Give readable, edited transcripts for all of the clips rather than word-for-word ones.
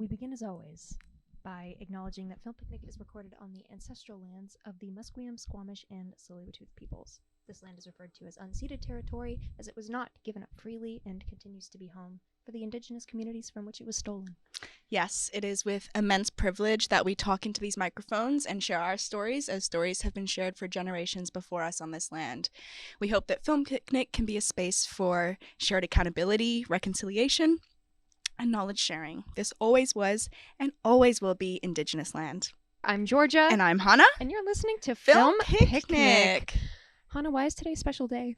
begin as always by acknowledging that Film Picnic is recorded on the ancestral lands of the Musqueam, Squamish, and Tsleil-Waututh peoples. This land is referred to as unceded territory as it was not given up freely and continues to be home for the indigenous communities from which it was stolen. Yes, it is with immense privilege that we talk into these microphones and share our stories, as stories have been shared for generations before us on this land. We hope that Film Picnic can be a space for shared accountability, reconciliation, and knowledge sharing. This always was and always will be Indigenous land. I'm Georgia. And I'm Hannah. And you're listening to Film Picnic. Hannah, why is today a special day?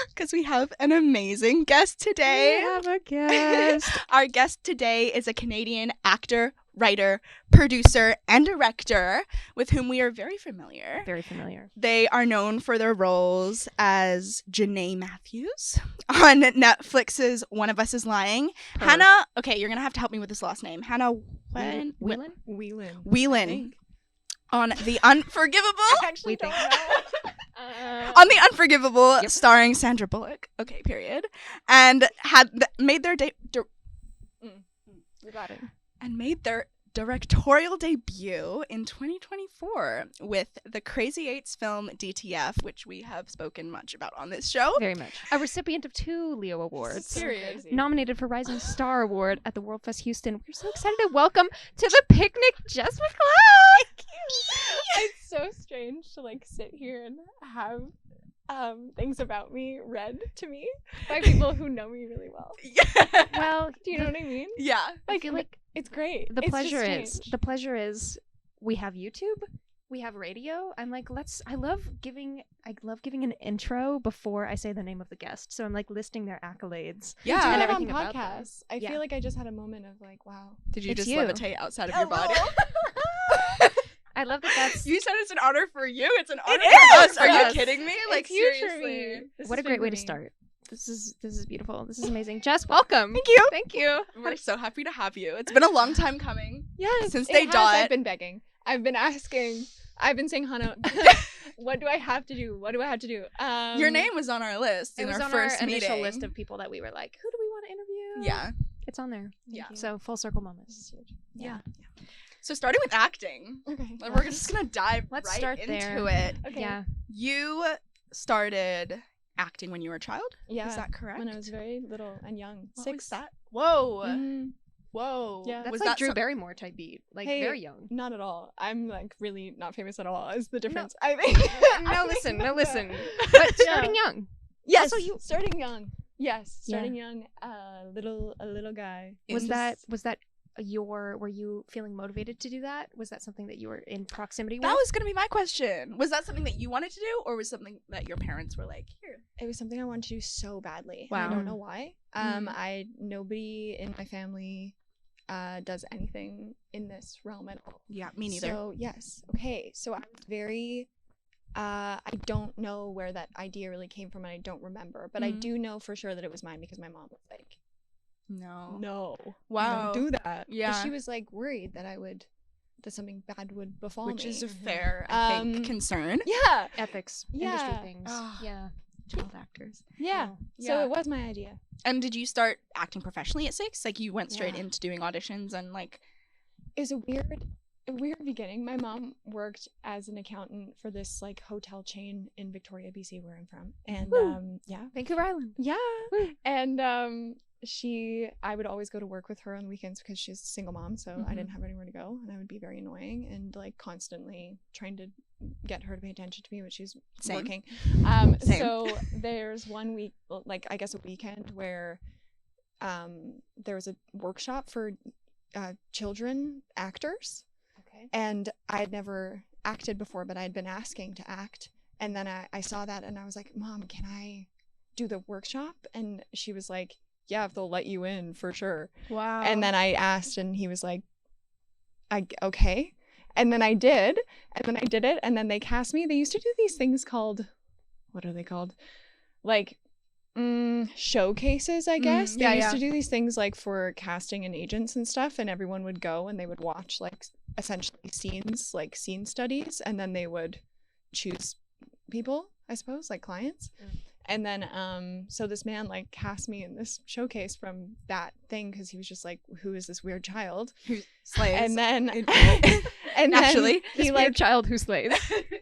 Because we have an amazing guest today. We have a guest. Our guest today is a Canadian actor, writer, producer, and director with whom we are very familiar. Very familiar. They are known for their roles as Janae Matthews on Netflix's One of Us is Lying. Her. Hannah, okay, you're going to have to help me with this last name. Hannah Whelan? Whelan. On The Unforgivable. I actually don't know. On The Unforgivable, Yep. starring Sandra Bullock. Okay, period. And made their You got it. and made their directorial debut in 2024 with the Crazy Eights film DTF, which we have spoken much about on this show. Very much. A recipient of 2 Leo Awards. Period. Nominated for Rising Star Award at the World Fest Houston. We're so excited to welcome to the picnic Jess McLeod. It's so strange to like sit here and have things about me read to me by people who know me really well. Yeah. Well, Do you know what I mean? Yeah. I feel like It's great. the It's pleasure just is strange. we have YouTube, we have radio. I'm like, I love giving an intro before I say the name of the guest. So I'm like listing their accolades. We do Yeah. And that on everything about them. podcasts. I Yeah. feel like I just had a moment of like, wow. Did you It's just you. levitate outside of your body? I love that that's You said it's an honor for you. It's an honor is for us. for Are you us. kidding me? Like, It's huge for seriously. me. This what a has great been way for to me. start. This is beautiful. This is amazing. Jess, welcome. Thank you. Thank you. We're so happy to have you. It's been a long time coming. Yes, Since it they has. dot. I've been begging. I've been asking. I've been saying, Hannah, what do I have to do? What do I have to do? Your name was on our list It in was our on first our meeting. initial list of people that we were like, who do we want to interview? Yeah. It's on there. Yeah. you. So full circle moment. This is huge. Yeah. So starting with acting, Okay. we're just gonna dive Let's right start into there. it. Okay. Yeah. You started acting when you were a child. Yeah. Is that correct? When I was very little and young. What 6. was that? Whoa. Mhm. Whoa. Yeah. That's was like that Drew some- Barrymore type beat. Like Hey, very young. Not at all. I'm like really not famous at all. Is the difference? I think. No, I listen. think No, that's listen. a- But Yeah. starting young. Yes. So you- starting young. Yes. Yeah. Starting young. A little guy. Was Is- that were you feeling motivated to do that? Was that something that you were in proximity with? That was gonna be my question. Was that something that you wanted to do, or was something that your parents were like, here? It was something I wanted to do so badly. Wow. And I don't know why. Mm. Nobody in my family does anything in this realm at all. Yeah, me neither. So yes. Okay. So I was very I don't know where that idea really came from and I don't remember. But I Mhm. do know for sure that it was mine because my mom was like, no. no. Wow. Don't do that. 'Cause Yeah. she was like worried that that something bad would befall Which me. is a fair, I think, Um, concern. Yeah. ethics, Yeah. industry things. Ah. Yeah. Child actors. Yeah. Wow. So Yeah. it was my idea. And did you start acting professionally at 6? Like you went straight Yeah. into doing auditions and like. It was a weird beginning. My mom worked as an accountant for this like hotel chain in Victoria, BC, where I'm from. And Woo. yeah. Vancouver Island. Yeah. Woo. And I would always go to work with her on the weekends because she's a single mom, so I didn't have anywhere to go, and I would be very annoying and like constantly trying to get her to pay attention to me when she's Same. working. Same. So there's one week, like I guess a weekend, where there was a workshop for children actors, Okay. and I had never acted before, but I had been asking to act, and then I saw that and I was like, Mom, can I do the workshop? And she was like, yeah, if they'll let you in, for sure. Wow. And then I asked and he was like, okay. And then I did, and then I did it, and then they cast me. They used to do these things called, what are they called? Like showcases, I guess. They yeah, used yeah. to do these things like for casting and agents and stuff, and everyone would go and they would watch like essentially scenes, like scene studies, and then they would choose people, I suppose, like clients. And then so this man like cast me in this showcase from that thing because he was just like, who is this weird child Who slays. and then and Naturally. then he This like weird child who slays.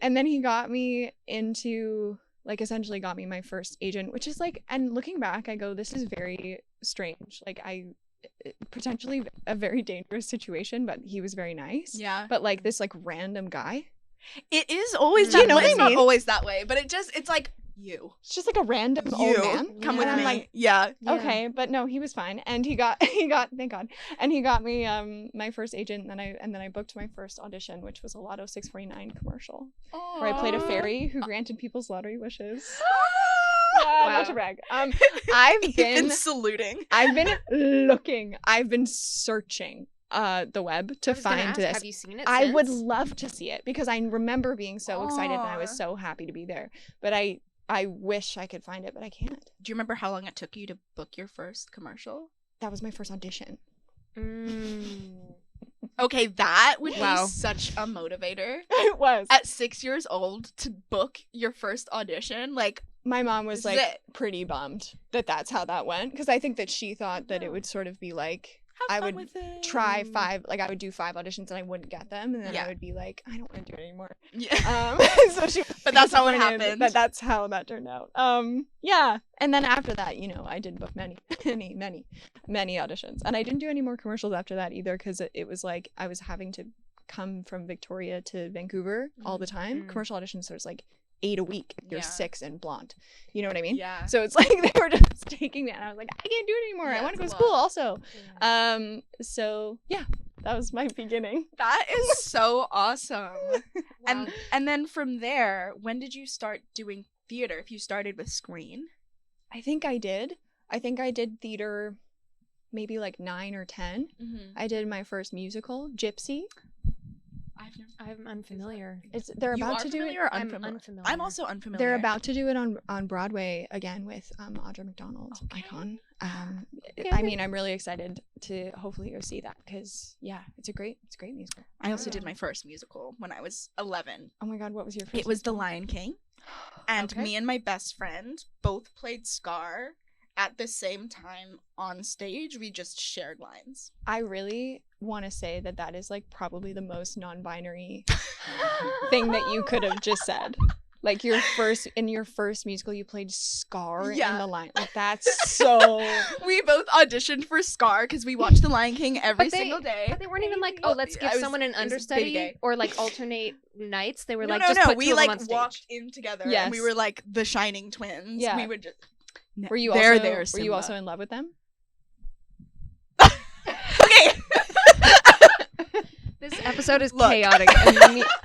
and then he got me into like essentially got me my first agent, which is like, and looking back I go, this is very strange, like potentially a very dangerous situation, but he was very nice. Yeah. But like this like random guy, It is always Do that you know way. what I It's not mean? always that way, but it's like you. it's just like a random You old man. come Yeah. with And me. I'm like, yeah. Yeah. okay, but no, he was fine, and he got thank God, and he got me my first agent, and then I booked my first audition, which was a Lotto 649 commercial where I played a fairy who granted people's lottery wishes. Yeah, Wow. not to brag. I've been saluting. I've been searching the web to I was gonna find ask, this. Have you seen it? I would since? love to see it because I remember being so excited and I was Aw. so happy to be there. But I wish I could find it, but I can't. Do you remember how long it took you to book your first commercial? That was my first audition. Okay, that would Wow. be such a motivator. It was. At 6 years old to book your first audition, like, My mom was This is like it. pretty bummed that that's how that went because I think that she thought that it would sort of be like have I fun would with it. try 5, like I would do 5 auditions and I wouldn't get them, and then Yeah. I would be like, I don't want to do it anymore. Yeah. So she, But that's not what disappointed happened. that that's how that turned out. Yeah, and then after that, I did book many auditions, and I didn't do any more commercials after that either because it was like I was having to come from Victoria to Vancouver all the time. Mm. Commercial auditions, there's like 8 a week. You're Yeah. 6 and blonde. You know what I mean? Yeah. So it's like they were just taking me, and I was like, I can't do it anymore. Yeah, I want to it's go a to school lot. also. So yeah, that was my beginning. That is so awesome. Wow. And then from there, when did you start doing theater? If you started with screen? I think I did. I think I did theater maybe like 9 or 10. Mm-hmm. I did my first musical, Gypsy. I've never. I'm unfamiliar. They're You about are to do it. familiar or I'm unfamiliar? unfamiliar. I'm also unfamiliar. They're about to do it on Broadway again with Audra McDonald, Okay. icon. Okay. I mean, I'm really excited to hopefully go see that because yeah, it's a great musical. I also did Yeah. my first musical when I was 11. Oh my God, what was your first? It was The Lion King. And Okay. me and my best friend both played Scar at the same time on stage. We just shared lines. I really want to say that is like probably the most non-binary thing that you could have just said. Like your first musical, you played Scar in Yeah. The Lion. Like that's so. We both auditioned for Scar because we watched The Lion King every But they- single day. But they weren't even like, Well, oh, let's I give was- someone an it was baby understudy gay. or like alternate nights. They were No, like, no, just no. put We two of them like on stage. walked in together and we Yes. were like the Shining twins. Yeah. We would just. Were you There, also? there, Were you Simba. also in love with them? Okay. This episode is Look. chaotic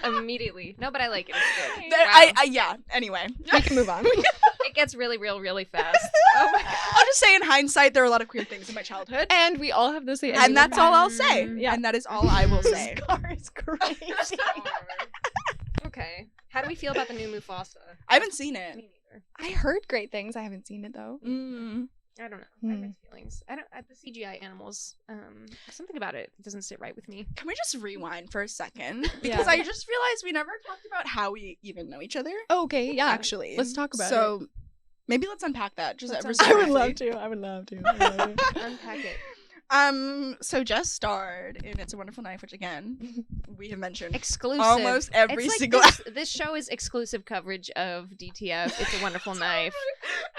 immediately. No, but I like it. It's good. There, Wow. yeah. Anyway, We can move on. It gets really real, really fast. Oh my God. I'll just say in hindsight, there are a lot of queer things in my childhood, And we all have the same. and that's all I'll say. Yeah. And that is all I will say. Scar is crazy. Okay. How do we feel about the new Mufasa? I haven't seen it. Me neither. I heard great things. I haven't seen it though. Mm. I don't know. I have Hmm. mixed feelings. I don't. The CGI animals. Something about it doesn't sit right with me. Can we just rewind for a second? Yeah. Because I just realized we never talked about how we even know each other. Okay, yeah. Actually, let's talk about so, maybe let's unpack that just Let's ever unpack so I would briefly. love to. I would love to. Unpack it. So Jess starred in It's a Wonderful Knife, which again we have mentioned Exclusive. almost every It's like single. this show is exclusive coverage of DTF. It's a Wonderful Knife.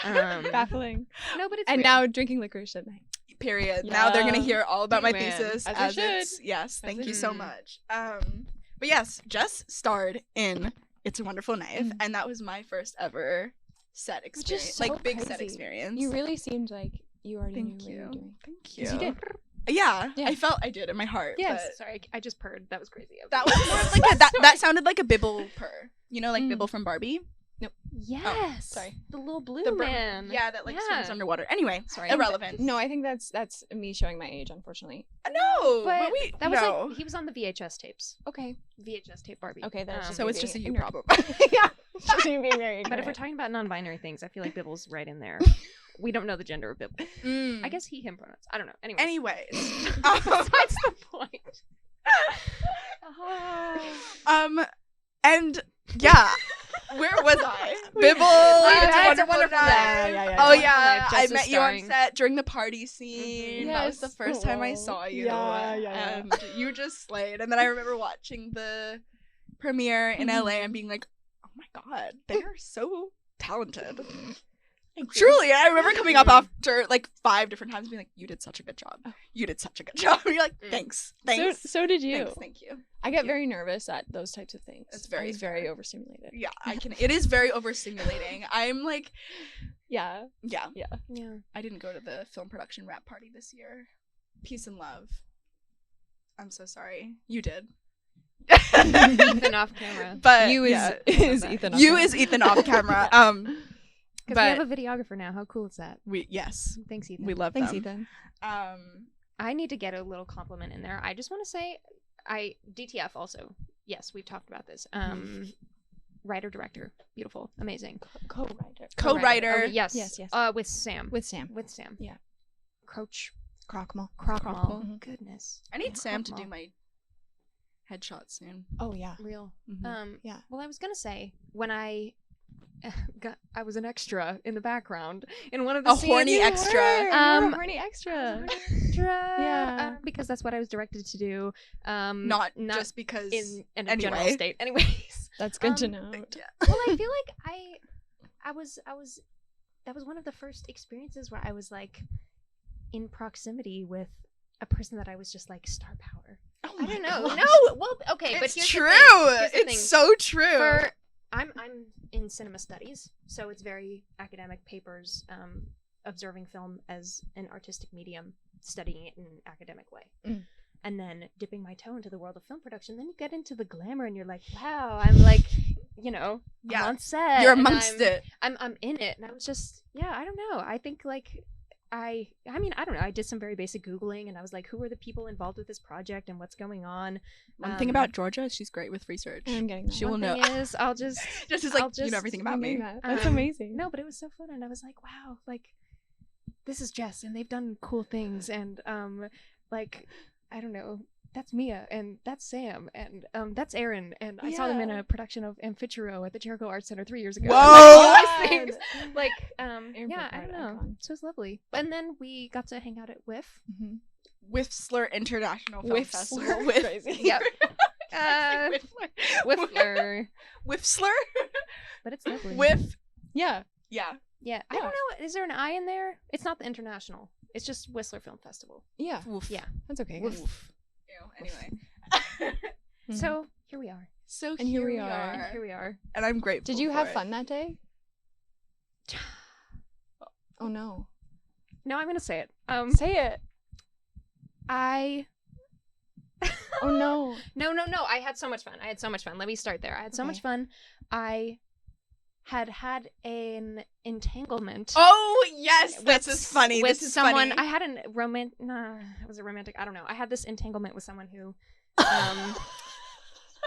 Baffling. No, but it's And real. now drinking licorice at night. Period. Now they're gonna Yeah. hear all about my Man. thesis As they it's should. yes. Thank they you so should. much. But yes, Jess starred in It's a Wonderful Knife, Mm. and that was my first ever set Which is experience, so like big set crazy. experience. You really seemed like you already Thank knew what you were you. doing. Thank you. 'Cause you did. Yeah, Yeah. I felt I did in my heart. Yes. but Sorry, I just purred. That was crazy. that was more of like a, that sounded like a Bibble purr. You know, like Mm. Bibble from Barbie. Yes. sorry. The little blue The man. Yeah, that like swims Yeah. underwater. Anyway, Sorry. irrelevant. No, I think that's me showing my age, unfortunately. No, But we that was no. like he was on the VHS tapes. Okay. VHS tape Barbie. Okay, that's just So it's being just a you ignorant. problem. Yeah. Just me being very But if we're ignorant. talking about non-binary things, I feel like Bibble's right in there. We don't know the gender of Bibble. Mm. I guess he, him pronouns. I don't know. Anyways. Anyways, Besides the point. and yeah, where was I? Bibble. We It's had Was it Wonderful Life? Life? Yeah. Oh Wonderful yeah, Life, I Jess met is you on starring. set during the party scene. Mhm. That was the Yes. first time I Oh, saw you. yeah. And you just slayed. And then I remember watching the premiere in LA and being like, oh my god, they are so talented. Truly, I remember coming up after like 5 different times and being like, you did such a good job. You did such a good job. And you're like, thanks. So did you. Thank you. I get very nervous at those types of things. It's very I was very overstimulated. Yeah, I can. It is very overstimulating. I'm like, Yeah. yeah. Yeah. I didn't go to the film production wrap party this year. Peace and love. I'm so sorry. You did. Ethan off camera. But You yeah, is Ethan. off you camera. is Ethan off camera. Because we but have a videographer now. How cool is that? yes, Thanks, Ethan. we love Thanks, them. Ethan. I need to get a little compliment in there. I just want to say, DTF also. Yes, we've talked about this. Writer, director, beautiful, amazing. Co-writer. Co-writer. Okay, yes. Yes. With Sam. With Sam. With Sam. Yeah. Crochmall. Crockmall. Mhm. Goodness. I need Sam to do Crockmall. my headshot soon. Oh yeah. Real. Mhm. Yeah. Well, I was gonna say when I was an extra in the background in one of the A scenes. horny extra. Horny extra. Extra. Because that's what I was directed to do. Not just because. in a anyway. general state. Anyways. That's good to know. Yeah. Well, I feel like I was that was one of the first experiences where I was like in proximity with a person that I was just like star power. Oh I my don't know. gosh. No, well, okay, but It's here's true. the thing. Here's the thing. It's so true. I'm in cinema studies, so it's very academic papers, observing film as an artistic medium, studying it in an academic way. And then dipping my toe into the world of film production, then you get into the glamour and you're like, wow, I'm like, I'm on set. You're and amongst it. I'm in it. And I was just, I don't know. I think like I mean, I don't know. I did some very basic Googling and I was like, who are the people involved with this project and what's going on? One thing about Georgia is she's great with research. I'm getting that. She will one know. thing is I'll just Just is like, I'll you know everything about I'm me. getting that. That's Um, amazing. No, but it was so fun, and I was like, wow, like this is Jess, and they've done cool things, and like I don't know, that's Mia, and that's Sam, and that's Aaron, and I saw them in Yeah. a production of Amphitero at the Jericho Arts Center 3 years ago. Whoa! Like, all these God. things. Like, Aaron yeah, I Burkhardt, don't know. icon. So it was lovely. And then we got to hang out at WIF. Mhm. Whistler International Film Whistler. Festival. Crazy. Yep. Whistler. Whiffler. Whistler? But it's lovely. Whiff. Yeah. Yeah. Yeah. I don't know. Is there an I in there? It's not the international. It's just Whistler Film Festival. Yeah. Woof. Yeah. That's okay. Woof. guys. Ew, anyway. Mhm. So here we are. So And here we we are. are. Here we are. And I'm grateful. Did you have for it. fun that day? Oh no. No, I'm gonna say it. Say it. I Oh no. no. I had so much fun. Let me start there. I had so much fun. I had an entanglement. Oh yes, with this is funny. With This is someone, funny. I had an was it romantic? I don't know. I had this entanglement with someone who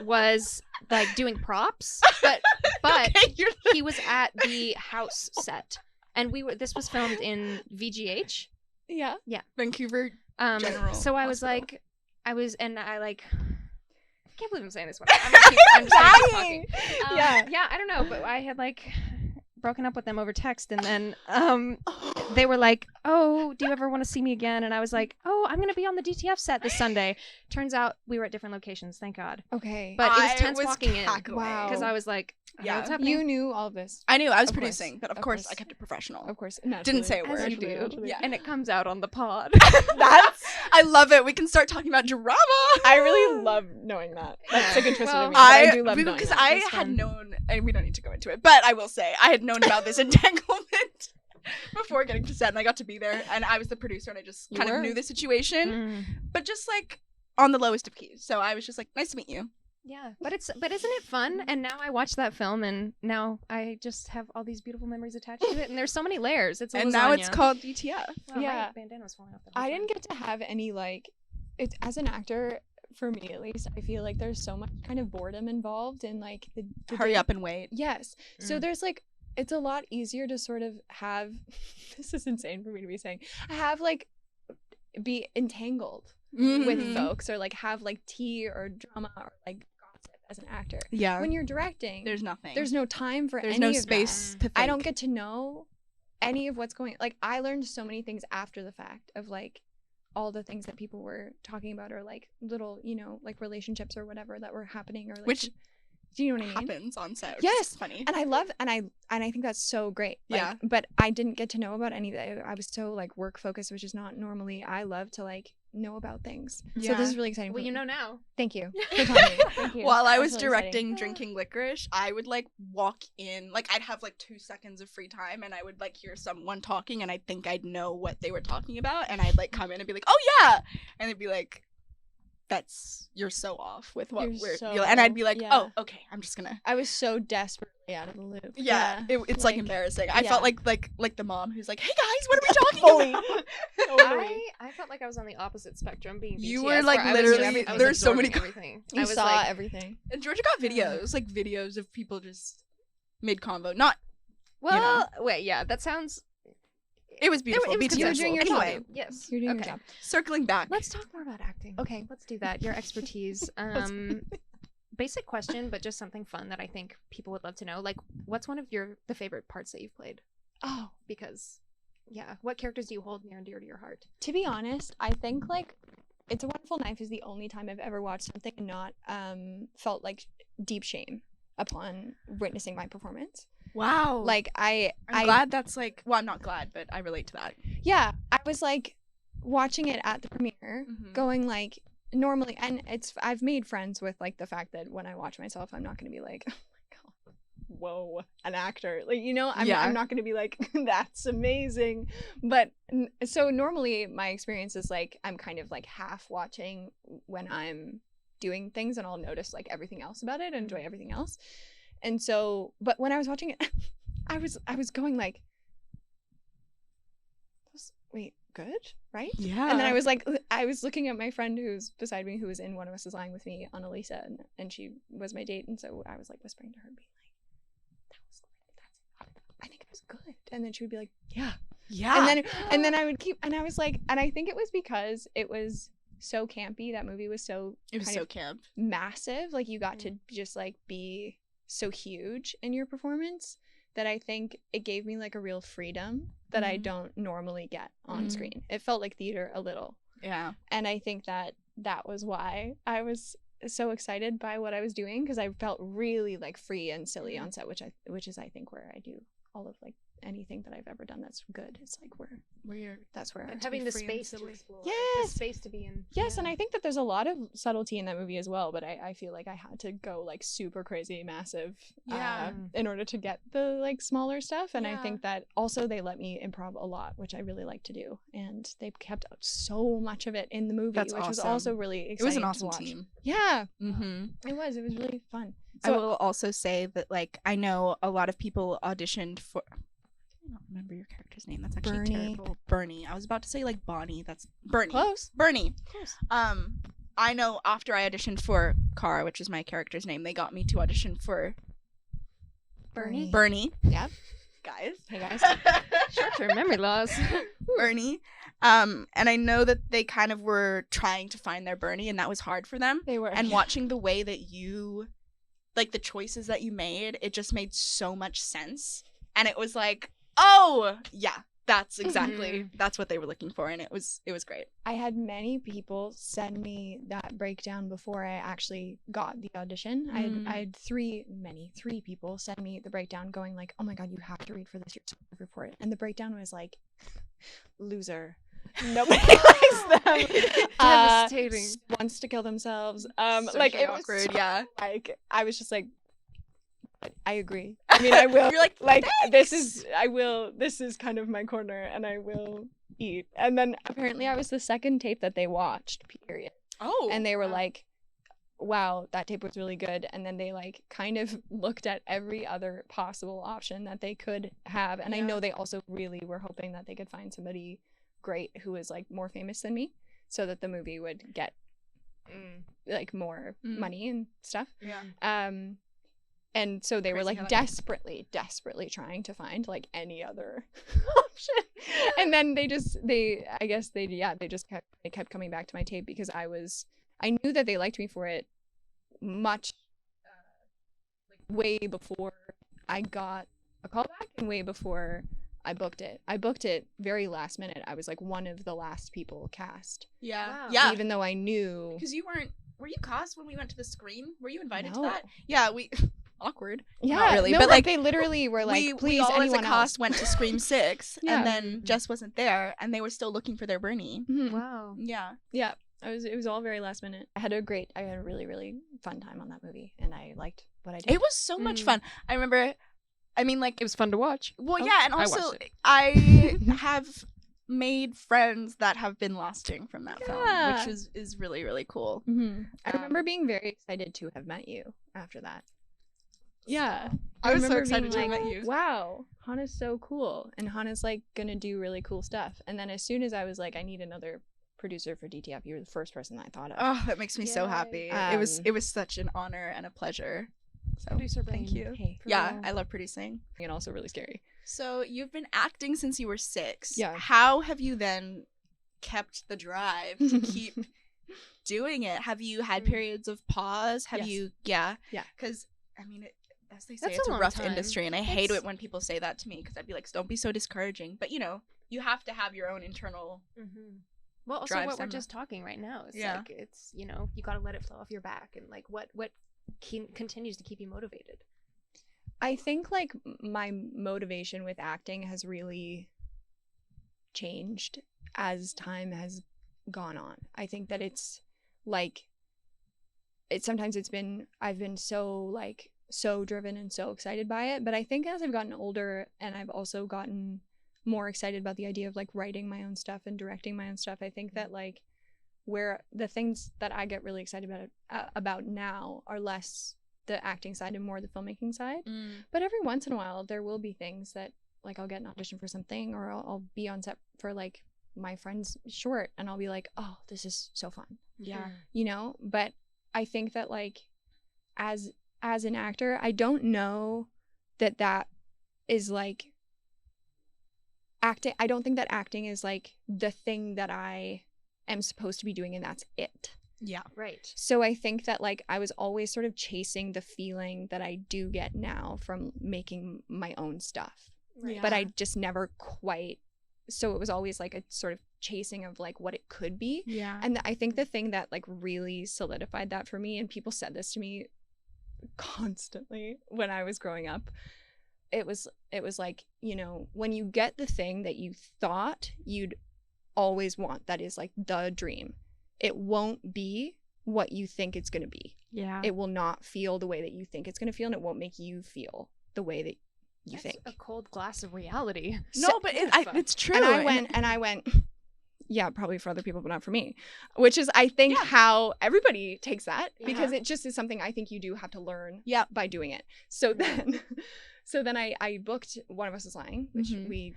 was like doing props, but Okay, you're he was at the house set, and this was filmed in VGH. Yeah. Vancouver. General So I was Hospital. like, I can't believe I'm saying this one. I'm just gonna keep talking. Yeah, I don't know, but I had like broken up with them over text, and then they were like, "Oh, do you ever want to see me again?" And I was like, "Oh, I'm gonna be on the DTF set this Sunday." Turns out we were at different locations, thank God. Okay. But it was I tense was walking in cackling. Wow. because I was like, I know Yeah. what's happening. you knew all of this. I knew I was Of course. producing, but of Of course course. I kept it professional. Of course. Didn't say a As word. you do, Naturally. Yeah. and it comes out on the pod. I love it. We can start talking about drama. I really love knowing that. That's like interesting Well, to me. But I do love knowing because that. I That's had fun. known, and we don't need to go into it, but I will say I had known about this entanglement before getting to set, and I got to be there, and I was the producer, and I just You kind were. of knew the situation, Mm. but just like on the lowest of keys. So I was just like, "Nice to meet you." Yeah, but isn't it fun? And now I watch that film, and now I just have all these beautiful memories attached to it. And there's so many layers. It's a And now it's lasagna. called DTF. Wow, Yeah. my bandana was falling off. the whole I time. didn't get to have any like it's as an actor, for me at least, I feel like there's so much kind of boredom involved in like the Hurry day- up and wait. Yes. So Mm. there's like it's a lot easier to sort of have this is insane for me to be saying. Have like be entangled with Mhm. folks or like have like tea or drama or like gossip as an actor. Yeah. When you're directing, There's nothing. there's no time for There's any no of space that. to think. I don't get to know any of what's going. Like, I learned so many things after the fact of like all the things that people were talking about, or like little, you know, like relationships or whatever that were happening, or like, Which do you know what I mean? happens on set. Which Yes. is funny. And I love, and I think that's so great. Like, Yeah. but I didn't get to know about any of that. I was so like work focused, which is not normally. I love to like know about things. So Yeah. this is really exciting. Well, for you me. know now. Thank you for telling me. Thank you. While I That's was really directing exciting. Drinking Licorice, I would like walk in, like I'd have like 2 seconds of free time, and I would like hear someone talking, and I'd think I'd know what they were talking about, and I'd like come in and be like, oh yeah, and they'd be like, you're so off with what You're we're so- and I'd be like, yeah. oh, okay, I'm just gonna. I was so desperately out of the loop. Yeah, it's like embarrassing. I felt yeah. like the mom who's like, hey guys, what are we talking about? I felt like I was on the opposite spectrum, being You BTS, were, like, where I was literally- I was there's so many absorbing everything. You I was saw like, everything. And Georgia got videos, like videos of people just mid convo. Not, well, wait, yeah, that sounds. it was beautiful. It was BTS. You were doing your anyway, job. Yes, You're doing okay. your job. circling back. Let's talk more about acting. Okay. Let's do that. Your expertise. Basic question, but just something fun that I think people would love to know. Like, what's one of the favorite parts that you've played? Oh, Because, yeah, what characters do you hold near and dear to your heart? to be honest, I think like It's a Wonderful Knife is the only time I've ever watched something and not felt like deep shame upon witnessing my performance. Wow. Like I'm glad that's like. Well, I'm not glad, but I relate to that. yeah, I was like watching it at the premiere, Mhm. going like normally, and I've made friends with like the fact that when I watch myself, I'm not gonna be like, oh my god, whoa, an actor, like, you know, I'm not gonna be like, that's amazing. But so normally my experience is like I'm kind of like half watching when I'm doing things, and I'll notice like everything else about it and enjoy everything else. And so, but when I was watching it, I was going like, wait, good, right? Yeah. And then I was looking at my friend who's beside me, who was in One of Us Is Lying with Me, Annalisa, and she was my date, and so I was like whispering to her, being like, I think it was good. And then she would be like, yeah. And then I would keep, and I was like, and I think it was because it was so campy. That movie was so camp. massive. Like, you got to just like be so huge in your performance, that I think it gave me like a real freedom that I don't normally get on screen. It felt like theater a little. Yeah. And I think that was why I was so excited by what I was doing, because I felt really like free and silly on set, which is I think where I do all of like anything that I've ever done that's good. It's like that's where And I having the free and space to silly. explore. Yes. The space to be in. Yes, and I think that there's a lot of subtlety in that movie as well, but I feel like I had to go like super crazy massive Yeah. in order to get the like smaller stuff. And I Yeah. think that also they let me improv a lot, which I really like to do, and they kept so much of it in the movie, That's which was awesome. also really exciting. It was an to awesome watch. team. Yeah, Mm-hmm. it was really fun. I So will also say that, like, I know a lot of people auditioned for. I don't remember your character's name. That's actually Bernie. terrible. Bernie. I was about to say like Bonnie. That's Bernie. close. Bernie. Close. I know after I auditioned for Cara, which is my character's name, they got me to audition for Bernie. Bernie. Yep. Guys. Hey guys. Short-term memory loss. Bernie. And I know that they kind of were trying to find their Bernie, and that was hard for them. They were. And watching the way that you, like, the choices that you made, it just made so much sense. And it was like, oh, yeah, that's exactly, that's what they were looking for. And it was great. I had many people send me that breakdown before I actually got the audition. I had three people send me the breakdown going like, oh my god, you have to read for this, you're so good for it. And the breakdown was like, loser. Nobody likes them. Devastating. Wants to kill themselves. So Like, it was awkward, so, yeah. like, I was just like, I agree. I mean, I will. You're like, this is kind of my corner, and I will eat. And then apparently I was the second tape that they watched, period. oh. And they were like, wow, that tape was really good. And then they like kind of looked at every other possible option that they could have. And I know they also really were hoping that they could find somebody great who was like more famous than me, so that the movie would get like more money and stuff. Yeah. And so they were Crazy like how that desperately trying to find like any other option. And then they kept coming back to my tape, because I knew that they liked me for it much way before I got a callback and way before I booked it. I booked it very last minute. I was like one of the last people cast. Yeah. Wow. Yeah. Even though I knew. Because were you cast when we went to the Scream? Were you invited to No. that? Yeah, awkward. Yeah, Not really, no, but like they literally were like, we please, all as a anyone cast else. went to Scream 6, Yeah. and then Jess wasn't there, and they were still looking for their Bernie. Mhm. Wow. Yeah. Yeah, it was all very last minute. I had a really, really fun time on that movie, and I liked what I did. It was so much fun. I remember, I mean, like, It was fun to watch. well, Oh, yeah, and I also, watched it. I have made friends that have been lasting from that film, Yeah. which is really, really cool. Mm-hmm. I remember Um, being very excited to have met you after that. Yeah. I was so remember excited being to have like, met you. wow, Hana's so cool. And Hana's like gonna do really cool stuff. And then as soon as I was like, I need another producer for DTF, you were the first person that I thought of. Oh, that makes me so Yay. happy. Um, It was such an honor and a pleasure. So Producer brain. thank you. Hey. Yeah, real. I love producing. And also really scary. So you've been acting since you were 6. Yeah. How have you then kept the drive to keep doing it? Have you had periods of pause? Have Yes. you? Yeah. Yeah. Because I mean, as they say, That's it's a a long rough time. industry, and I hate It's- it when people say that to me because I'd be like, don't be so discouraging. But you know, you have to have your own internal. Mm-hmm. Well, also Drive what we're stamina. just talking right now is Yeah. like it's you gotta let it flow off your back, and like what continues to keep you motivated. I think like my motivation with acting has really changed as time has gone on. I think that it's like sometimes I've been so driven and so excited by it, but I think as I've gotten older and I've also gotten more excited about the idea of like writing my own stuff and directing my own stuff, I think that like where the things that I get really excited about now are less the acting side and more the filmmaking side. But every once in a while there will be things that like I'll get an audition for something, or I'll be on set for like my friend's short and I'll be like, oh, this is so fun, Yeah. but I think that like as an actor, I don't know that is like acting. I don't think that acting is like the thing that I am supposed to be doing and that's it. Yeah. Right. So I think that like I was always sort of chasing the feeling that I do get now from making my own stuff. Right. But I just never quite, so it was always like a sort of chasing of like what it could be. Yeah. And I think the thing that like really solidified that for me, and people said this to me constantly when I was growing up, it was like, when you get the thing that you thought you'd always want, that is like the dream, it won't be what you think it's going to be. Yeah. It will not feel the way that you think it's going to feel, and it won't make you feel the way that you That's think. a cold glass of reality. No, but it's true. And I went, yeah, probably for other people, but not for me. Which is, I think, how everybody takes that, because it just is something I think you do have to learn by doing it. So then I booked One of Us is Lying, which we.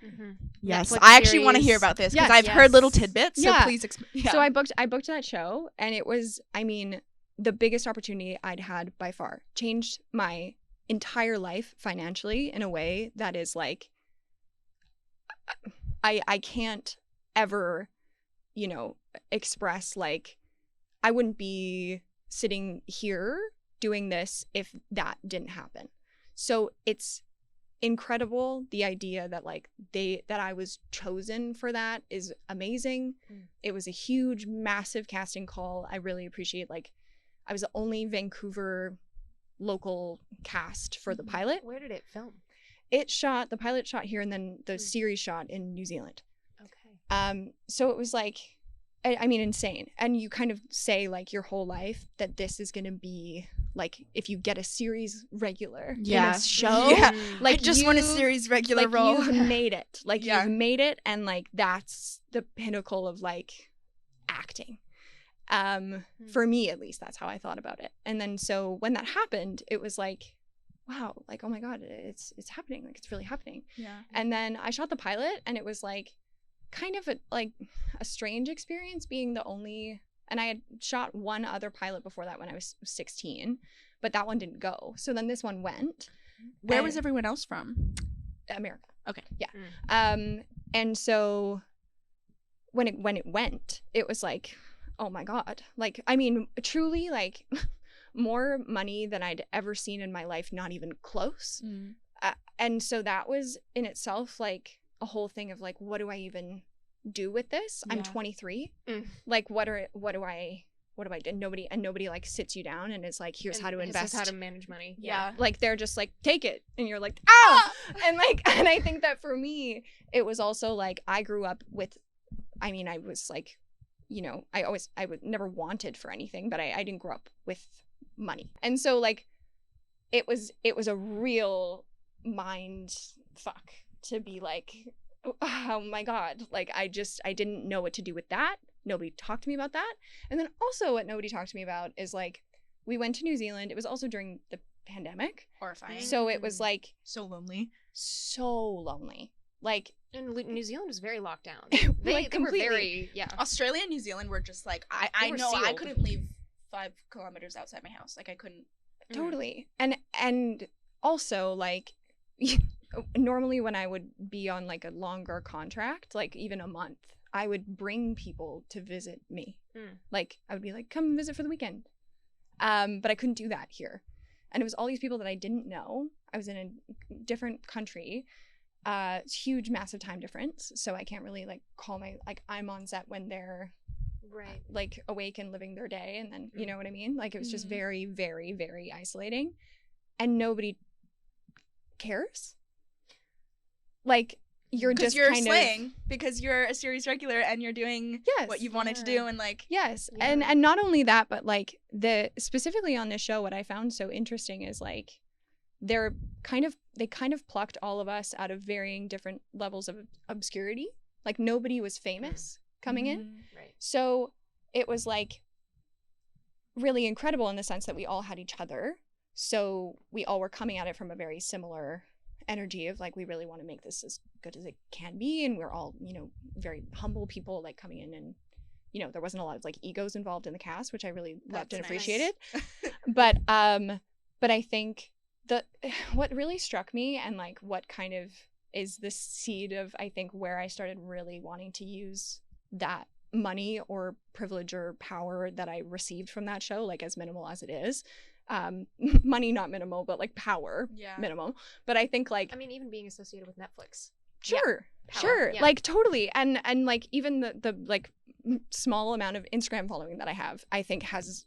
Yes, Netflix I actually want to series. hear about this because Yes. I've heard little tidbits. So Yeah. please explain. So I booked that show, and it was, I mean, the biggest opportunity I'd had by far. Changed my entire life financially in a way that is like, I can't ever, express, like, I wouldn't be sitting here doing this if that didn't happen. So it's incredible. The idea that like that I was chosen for that is amazing. It was a huge, massive casting call. I really appreciate, like, I was the only Vancouver local cast for the pilot. Where did it film? The pilot shot here, and then the series shot in New Zealand. Okay. So it was like, I mean, insane. And you kind of say like your whole life that this is going to be like, if you get a series regular in a show, like, I just want a you've- series regular like role. you've made it. Like Yeah. you've made it, and like that's the pinnacle of like acting. For me at least, that's how I thought about it. And then so when that happened, it was like, wow, like, oh my God, it's happening. Like, it's really happening. Yeah. And then I shot the pilot, and it was like kind of a strange experience being the only, and I had shot one other pilot before that when I was 16, but that one didn't go. So then this one went. Where And- was everyone else from? America. Okay. Yeah. And so when it went, it was like, oh my God. Like, I mean, truly, like, more money than I'd ever seen in my life, not even close. And so that was in itself like a whole thing of like, what do I even do with this? I'm 23. Like, what do I do? Nobody like sits you down and is like, here's how to invest. How to manage money. Yeah. Like, they're just like, take it. And you're like, ah! And I think that for me, it was also like, I grew up with, I mean, I was like, you know, I would never wanted for anything, but I didn't grow up with money. And so like, it was a real mind fuck to be like, oh my God, like I didn't know what to do with that. Nobody talked to me about that. And then also what nobody talked to me about is like, we went to New Zealand. It was also during the pandemic. Horrifying. So it was like so lonely. Like, and New Zealand was very locked down. Like, they were completely. very, yeah. Australia and New Zealand were just like, I were know I sealed. couldn't leave 5 kilometers outside my house. Like I couldn't. totally. And also like, normally when I would be on like a longer contract, like even a month, I would bring people to visit me. Like I would be like, come visit for the weekend. But I couldn't do that here. And it was all these people that I didn't know. I was in a different country. Huge, massive time difference. So I can't really like call like I'm on set when they're like awake and living their day. And then, you know what I mean? Like it was just very, very, very isolating. And nobody cares. Like you're just kind slaying because you're a series regular and you're doing what you wanted to do and like and not only that, but like specifically on this show, what I found so interesting is like they kind of plucked all of us out of varying different levels of obscurity. Like nobody was famous coming in, right? So it was like really incredible in the sense that we all had each other. So we all were coming at it from a very similar energy of like, we really want to make this as good as it can be. And we're all, you know, very humble people like coming in, and, you know, there wasn't a lot of like egos involved in the cast, which I really loved and appreciated. But I think what really struck me and like what kind of is the seed of, I think, where I started really wanting to use that money or privilege or power that I received from that show, like as minimal as it is, money not minimal, but like power minimal. But I think like, I mean, even being associated with Netflix, sure like totally, and like even the like small amount of Instagram following that I have, I think has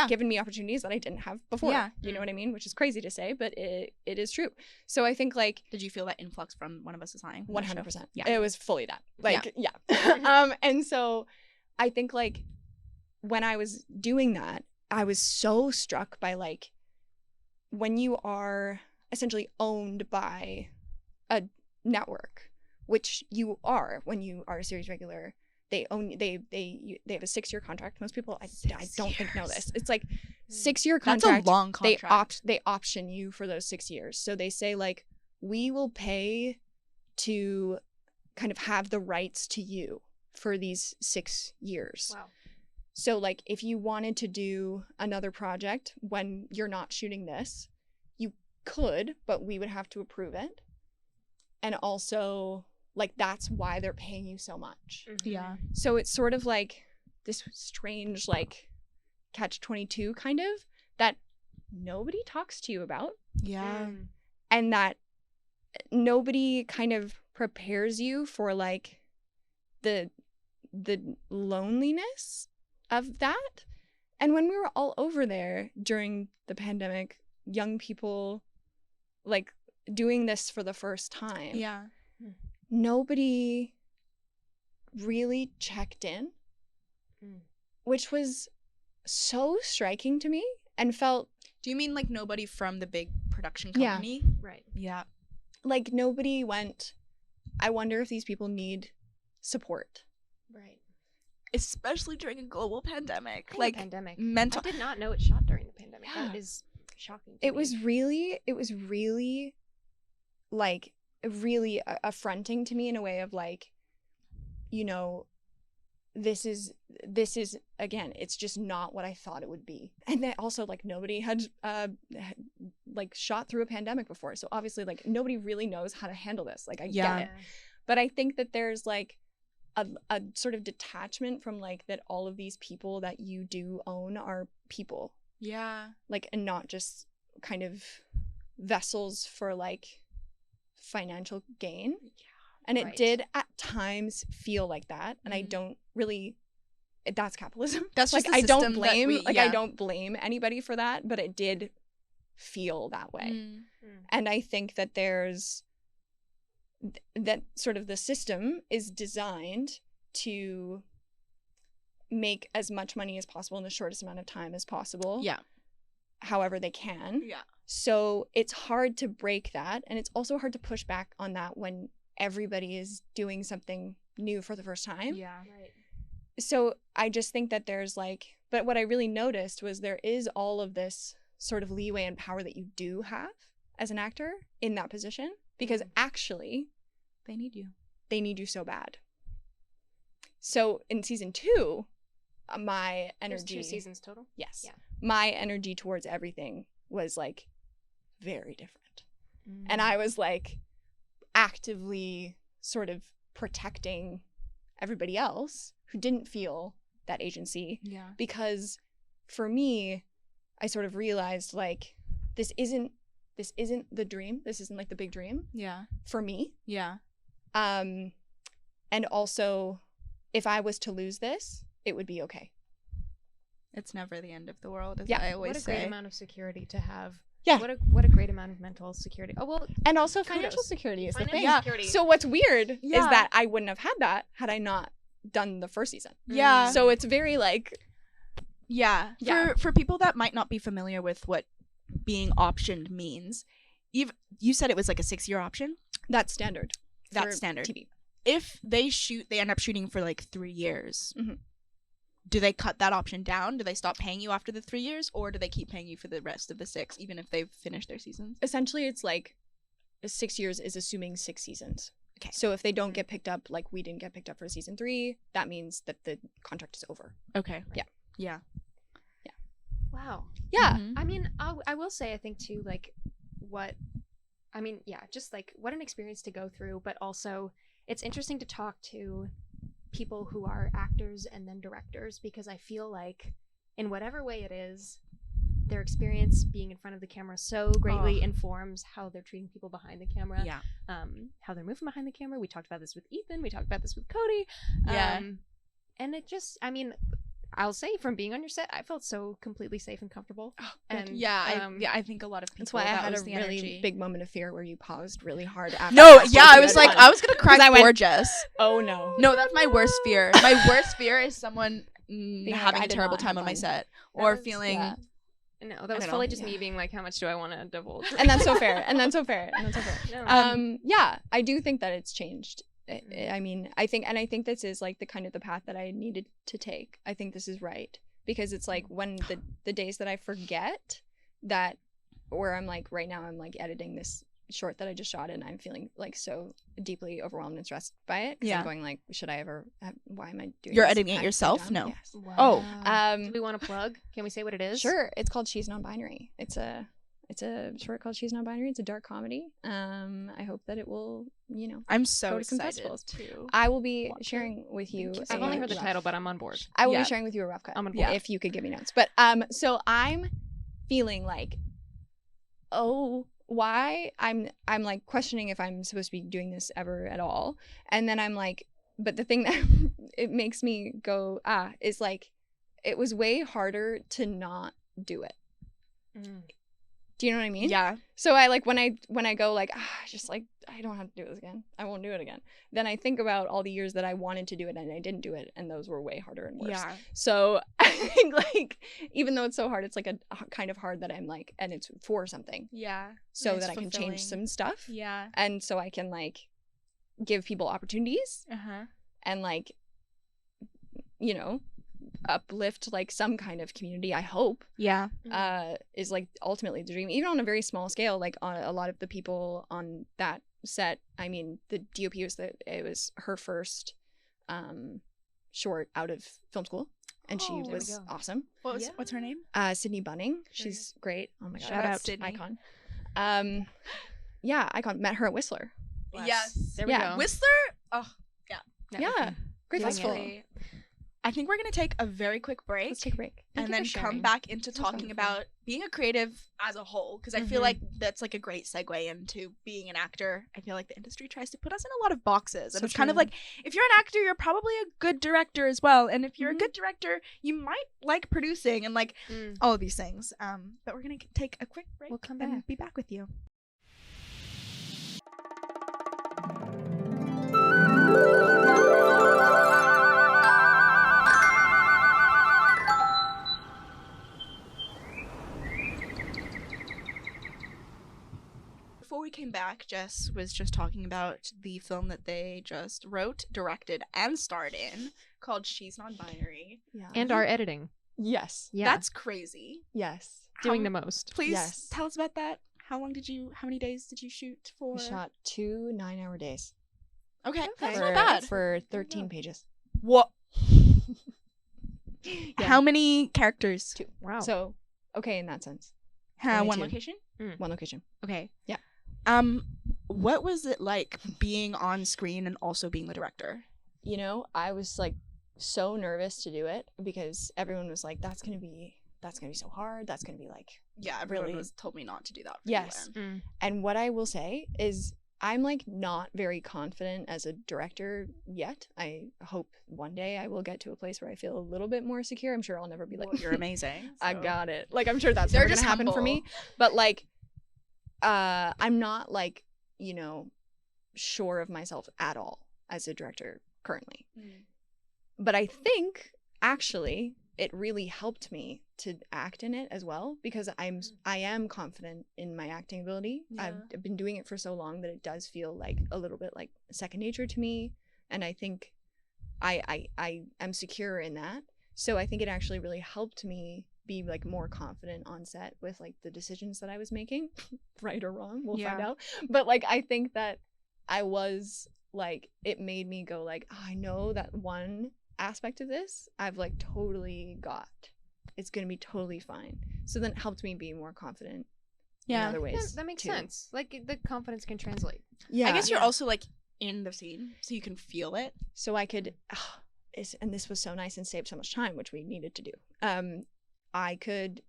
given me opportunities that I didn't have before. You know what I mean? Which is crazy to say, but it is true. So I think like, did you feel that influx from One of Us Is Lying? 100%. It was fully that. Like and so I think like when I was doing that, I was so struck by like, when you are essentially owned by a network, which you are when you are a series regular. They own they have a 6-year contract. Most people I don't think know this. It's like 6-year contract. That's a long contract. They option you for those 6 years. So they say like, we will pay to kind of have the rights to you for these 6 years. Wow. So like, if you wanted to do another project when you're not shooting this, you could, but we would have to approve it. And also like, that's why they're paying you so much. Yeah. So it's sort of like this strange like catch-22 kind of that nobody talks to you about. Yeah. And that nobody kind of prepares you for like the loneliness of that. And when we were all over there during the pandemic, young people like doing this for the first time, nobody really checked in, which was so striking to me and felt. Do you mean like nobody from the big production company? Right. Yeah. Like nobody went, I wonder if these people need support. Right. Especially during a global pandemic. Like pandemic. Mental. I did not know it shot during the pandemic. That is shocking to me. It was really like really affronting to me in a way of like, you know, this is again, it's just not what I thought it would be. And then also like nobody had like shot through a pandemic before, so obviously like nobody really knows how to handle this. Like I get it, but I think that there's like a sort of detachment from like that all of these people that you do own are people, Yeah. like, and not just kind of vessels for like financial gain. And it Right. did at times feel like that, and I don't really. That's capitalism. That's like just the I don't system that blame we- I yeah. don't blame anybody for that, but it did feel that way. Mm. And I think that there's that sort of the system is designed to make as much money as possible in the shortest amount of time as possible. Yeah. However they can. Yeah. So it's hard to break that, and it's also hard to push back on that when everybody is doing something new for the first time. Yeah. Right. So I just think that there's like, but what I really noticed was there is all of this sort of leeway and power that you do have as an actor in that position, because actually They need you. they need you so bad. So in season 2, my There's energy, 2 seasons total. yes, Yeah. my energy towards everything was like very different. And I was like actively sort of protecting everybody else who didn't feel that agency, Yeah. because for me, I sort of realized like this isn't the dream. This isn't like the big dream Yeah. for me. Yeah. And also, if I was to lose this, it would be okay. It's never the end of the world, as Yeah. I always What a say. great amount of security to have. Yeah. What a great amount of mental security. Oh well, And also financial Kudos. security is the financial thing. Yeah. security. So what's weird is Yeah. that I wouldn't have had that had I not done the first season. Yeah. So it's very like, Yeah. Yeah. For people that might not be familiar with what being optioned means, you said it was like a 6-year option. that's standard. That's for standard. TV. If they end up shooting for like 3 years, Mhm. do they cut that option down? Do they stop paying you after the 3 years, or do they keep paying you for the rest of the 6, even if they've finished their seasons? Essentially, it's like 6 years is assuming 6 seasons. Okay. So if they don't get picked up, like we didn't get picked up for season 3, that means that the contract is over. Okay. Yeah. Yeah. wow. Yeah. Mhm. I mean, I will say, I think too, like, just like what an experience to go through, but also it's interesting to talk to people who are actors and then directors, because I feel like in whatever way it is, their experience being in front of the camera so greatly informs how they're treating people behind the camera, Yeah. how they're moving behind the camera. We talked about this with Ethan, we talked about this with Cody. Yeah. And it just, I mean, I'll say from being on your set, I felt so completely safe and comfortable. And I think a lot of people. That's why I that had was a the really energy. big moment of fear where you paused really hard after. No, after yeah, you I had was like, fun. I was gonna cry 'Cause I for went- Jess. Oh no. No, that's my worst fear. My worst fear is someone like, having I a did terrible not time have on my fun. set, That or was- feeling. yeah. No, that was don't fully know. just me being like, how much do I want to divulge? And that's so fair. And that's so fair. No. Yeah, I do think that it's changed. I mean, I think this is like the kind of the path that I needed to take. I think this is right, because it's like when the days that I forget that, where I'm like right now I'm like editing this short that I just shot and I'm feeling like so deeply overwhelmed and stressed by it. 'Cause Yeah. I'm going like, should I ever? Why am I doing? You're this? editing it I'm so yourself? dumb. No. Yes. Oh. Do we want to plug? Can we say what it is? Sure. It's called She's Non-Binary. It's a short called She's Non-Binary. It's a dark comedy. I hope that it will, I'm so go to some excited festivals. too. I will be Watch it. sharing with you. Thank you a so I've only much. heard the rough- title, but I'm on board. I will Yeah. be sharing with you a rough cut. I'm on board. Yeah. If you could give me notes. But so I'm feeling like, oh, why I'm like questioning if I'm supposed to be doing this ever at all. And then I'm like, but the thing that it makes me go is like, it was way harder to not do it. Do you know what I mean? Yeah. So I like when I go like just like I don't have to do this again. I won't do it again. Then I think about all the years that I wanted to do it and I didn't do it, and those were way harder and worse. Yeah. So I think like even though it's so hard, it's like a kind of hard that I'm like, and it's for something, Yeah. so It's that I can fulfilling. change some stuff, Yeah. and so I can like give people opportunities Uh-huh. and like uplift like some kind of community. I hope. Yeah. Is like ultimately the dream, even on a very small scale. Like on a lot of the people on that set, I mean, the DOP it was her first short out of film school, and she Oh, there we was go. awesome. What's her name? Sydney Bunning, she's great. Oh my god, Shout out, Sydney. icon. Yeah, icon. Met her at Whistler. Yes. There we Yeah. go. Whistler. Oh, Yeah, great Doing festival. it. I think we're going to take a very quick break. Let's take a break. Thank And you then for come sharing. back into So talking wonderful. about being a creative as a whole. Because I feel Mhm. like that's like a great segue into being an actor. I feel like the industry tries to put us in a lot of boxes. And So it's kind of true. like, if you're an actor, you're probably a good director as well. And if you're Mhm. a good director, you might like producing and like Mm. all of these things. But we're going to take a quick break. We'll come and back. be back with you. Before we came back, Jess was just talking about the film that they just wrote, directed, and starred in called She's Non-Binary. Yeah. And our editing. yes. Yeah. That's crazy. Yes. doing How- the most. Please Yes. tell us about that. How many days did you shoot for? We shot 2 9-hour days. Okay, that's for, not bad. For 13 pages. What? Yeah. How many characters? 2. Wow. So, okay, in that sense. One only 2. location? 1 location. Okay. Yeah. What was it like being on screen and also being the director? You know, I was like so nervous to do it because everyone was like, that's gonna be so hard. That's gonna be like, Yeah, everyone Really? told me not to do that. For Yes. UN. Mm. and what I will say is I'm like not very confident as a director yet. I hope one day I will get to a place where I feel a little bit more secure. I'm sure I'll never be like, Well, you're amazing. I so. got it. Like, I'm sure that's They're never just gonna happen for me. humble. But like, I'm not like, you know, sure of myself at all as a director currently. Mm. But I think actually it really helped me to act in it as well because I am confident in my acting ability. Yeah. I've been doing it for so long that it does feel like a little bit like second nature to me, and I think I am secure in that. So I think it actually really helped me be like more confident on set with like the decisions that I was making, right or wrong, we'll find Yeah. out. But like I think that I was like, it made me go like, oh, I know that one aspect of this I've like totally got. It's gonna be totally fine. So then it helped me be more confident in Yeah. other ways. That makes too. sense. Like the confidence can translate. Yeah. I guess you're Yeah. also like in the scene, so you can feel it. So I could and this was so nice and saved so much time, which we needed to do. I could,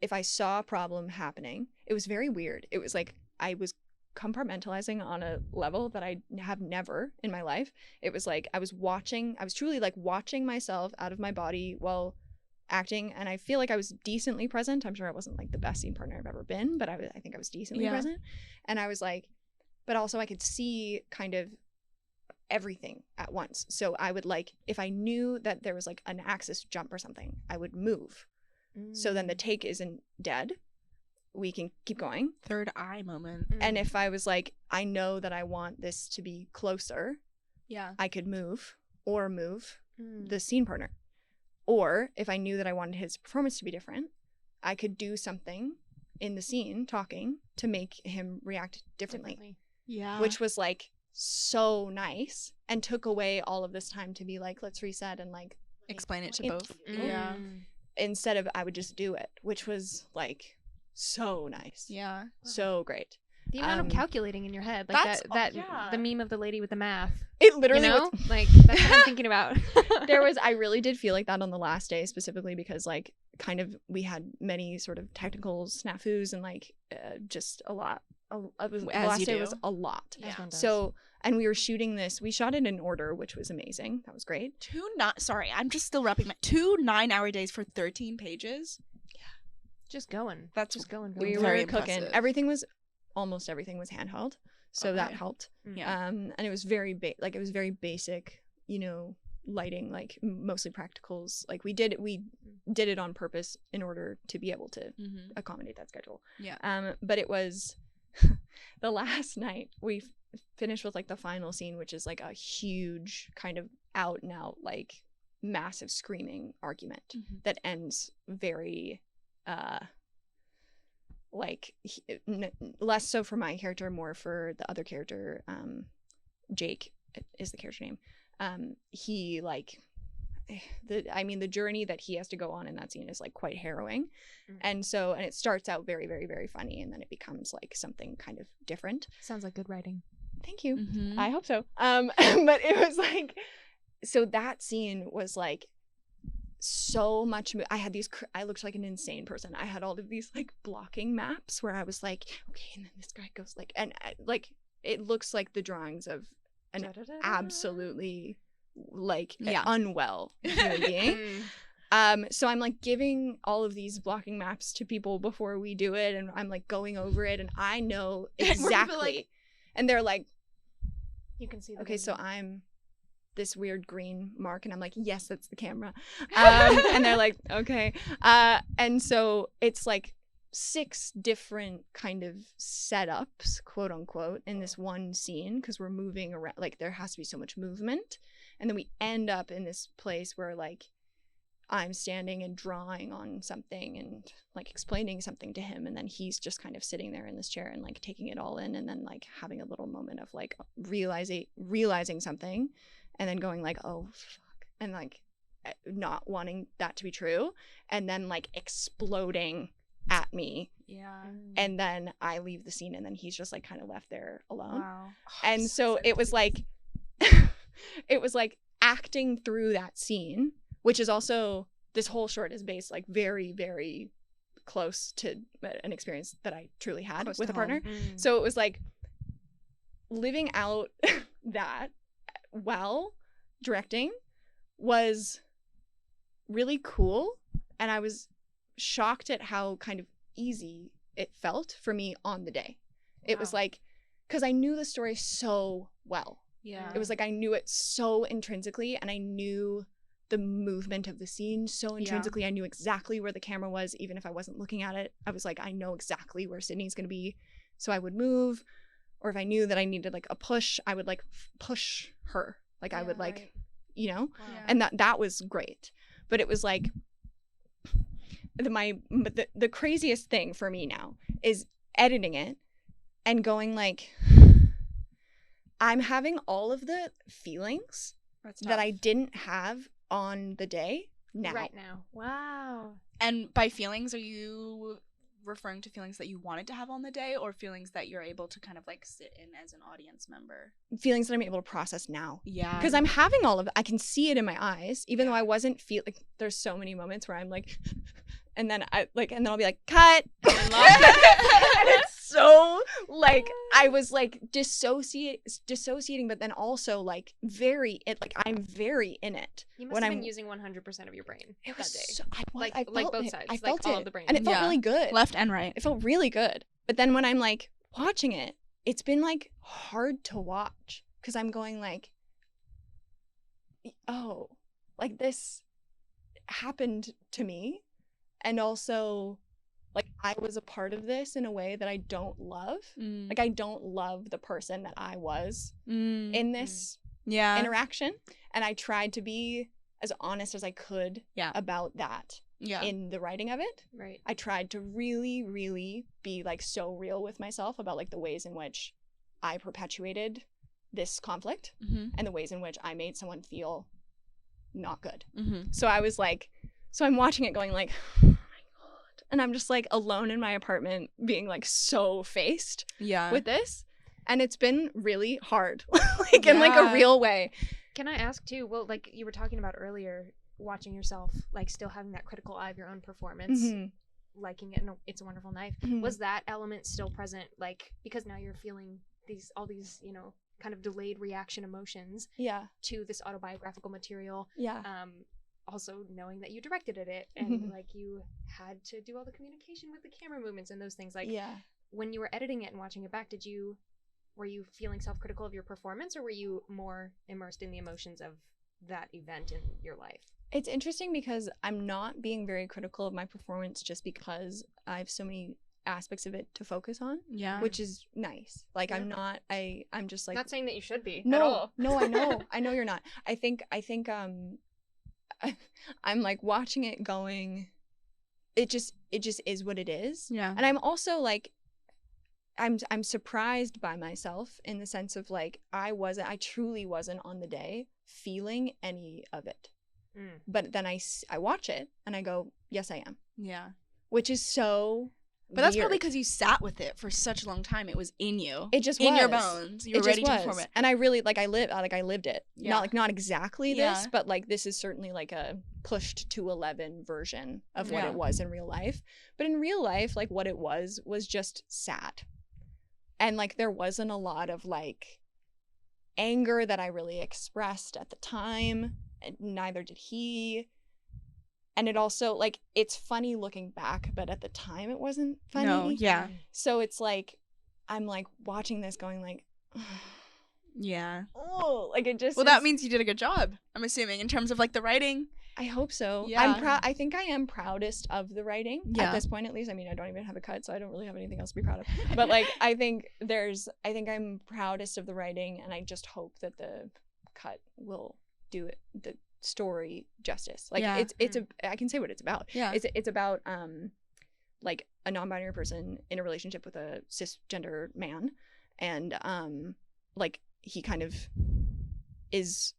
if I saw a problem happening, it was very weird. It was like I was compartmentalizing on a level that I have never in my life. It was like I was truly like watching myself out of my body while acting, and I feel like I was decently present. I'm sure I wasn't like the best scene partner I've ever been, but I think I was decently Yeah. present. And I was like, but also I could see kind of everything at once. So I would like, if I knew that there was like an axis jump or something, I would move. So then the take isn't dead. We can keep going. Third eye moment. And if I was like, I know that I want this to be closer, Yeah. I could move Mm. the scene partner. Or if I knew that I wanted his performance to be different, I could do something in the scene talking to make him react differently. Yeah. Which was like so nice and took away all of this time to be like, let's reset and like explain it to It- both. Mm. Yeah. instead of I would just do it, which was like so nice. Yeah. So great. The amount of Um, calculating in your head, like that's- that the meme of the lady with the math. It You literally know, was like that's what I'm thinking about. I really did feel like that on the last day specifically because like kind of we had many sort of technical snafus and like just a lot. The As last you day do. was a lot. As one does. So, and we were shooting this. We shot it in order, which was amazing. That was great. Sorry, I'm just still wrapping my 2 9-hour days for 13 pages. just going. That's just going. We going. Very were cooking. impressive. Almost everything was handheld, so that Okay. helped. Yeah. And it was very basic, you know, lighting, like mostly practicals. Like we did it on purpose in order to be able to Mm-hmm. accommodate that schedule. Yeah. But it was the last night we finished with like the final scene, which is like a huge kind of out and out like massive screaming argument Mhm. that ends very less so for my character, more for the other character. Jake is the character name. He like the journey that he has to go on in that scene is like quite harrowing. Mm. And it starts out very, very, very funny, and then it becomes like something kind of different. Sounds like good writing. Thank you. Mhm. I hope so. But it was like so that scene was like so much. I had these, I looked like an insane person. I had all of these like blocking maps where I was like, okay, and then this guy goes like, and like it looks like the drawings of an absolutely like unwell human being. So I'm like giving all of these blocking maps to people before we do it, and I'm like going over it, and I know exactly. Like, and they're like, you can see. Okay, so I'm this weird green mark, and I'm like, yes, that's the camera. And they're like, okay. And so it's like 6 different kind of setups, quote unquote, in this one scene, because we're moving around. Like there has to be so much movement, and then we end up in this place where like I'm standing and drawing on something and like explaining something to him, and then he's just kind of sitting there in this chair and like taking it all in, and then like having a little moment of like realizing something, and then going like, oh fuck, and like not wanting that to be true, and then like exploding at me. And then I leave the scene, and then he's just like kind of left there alone. And so it was like it was like acting through that scene, which is also, this whole short is based like very, very close to an experience that I truly had close with a partner. So it was like living out that while directing was really cool. And I was shocked at how kind of easy it felt for me on the day. It was like, because I knew the story so well. It was like I knew it so intrinsically, and I knew the movement of the scene so intrinsically. I knew exactly where the camera was, even if I wasn't looking at it. I was like, I know exactly where Sydney's going to be, so I would move. Or if I knew that I needed like a push, I would like push her. Like I would like, you know, and that was great. But it was like the craziest thing for me now is editing it and going like, I'm having all of the feelings that I didn't have on the day now. Right now. Wow. And by feelings, are you referring to feelings that you wanted to have on the day, or feelings that you're able to kind of like sit in as an audience member? Feelings that I'm able to process now. Yeah. Because I'm having all of it. I can see it in my eyes, even though I wasn't like, there's so many moments where I'm like, and then I'll be like, cut. And it's so like, I was like dissociating, but then also like I'm very in it. You must have been using 100% of your brain that day. I felt both it. sides, I felt all it. of the brain. And it felt really good. Left and right. It felt really good. But then when I'm like watching it, it's been like hard to watch, because I'm going like, oh, like this happened to me. And also, like, I was a part of this in a way that I don't love. Like, I don't love the person that I was in this interaction. And I tried to be as honest as I could about that in the writing of it. Right. I tried to really, really be, like, so real with myself about, like, the ways in which I perpetuated this conflict and the ways in which I made someone feel not good. So I was like, so I'm watching it going like, oh my God. And I'm just like alone in my apartment being like so faced with this. And it's been really hard, like in like a real way. Can I ask too, well, like you were talking about earlier, watching yourself, like still having that critical eye of your own performance, liking it in It's a Wonderful Life. Was that element still present? Like, because now you're feeling all these, you know, kind of delayed reaction emotions to this autobiographical material. Also knowing that you directed it and like you had to do all the communication with the camera movements and those things, like when you were editing it and watching it back, were you feeling self-critical of your performance, or were you more immersed in the emotions of that event in your life? It's interesting because I'm not being very critical of my performance just because I have so many aspects of it to focus on, which is nice. Like I'm just like, not saying that you should be at all. No, I know you're not. I think I'm like watching it going, it just is what it is. And I'm also like, I'm surprised by myself in the sense of like, I truly wasn't on the day feeling any of it. But then I watch it and I go, yes, I am. Which is so But that's probably weird. because you sat with it for such a long time. It was in you. It just in your was. bones. You It were ready just to perform was. it. And I really I lived it. Yeah. Not exactly Yeah. this, but like this is certainly like a pushed to 11 version of what Yeah. it was in real life. But in real life, like what it was just sad. And like there wasn't a lot of like anger that I really expressed at the time, and neither did he. And it also like it's funny looking back, but at the time it wasn't funny. No, yeah. So it's like I'm like watching this going like Yeah. oh, like it just Well, that means you did a good job, I'm assuming, in terms of like the writing. I hope so. Yeah. I'm proud. I think I am proudest of the writing Yeah. at this point, at least. I mean, I don't even have a cut, so I don't really have anything else to be proud of. But like, I think I'm proudest of the writing, and I just hope that the cut will do the story justice. Like, Yeah. I can say what it's about. Yeah. It's about like a non-binary person in a relationship with a cisgender man, and like he kind of is.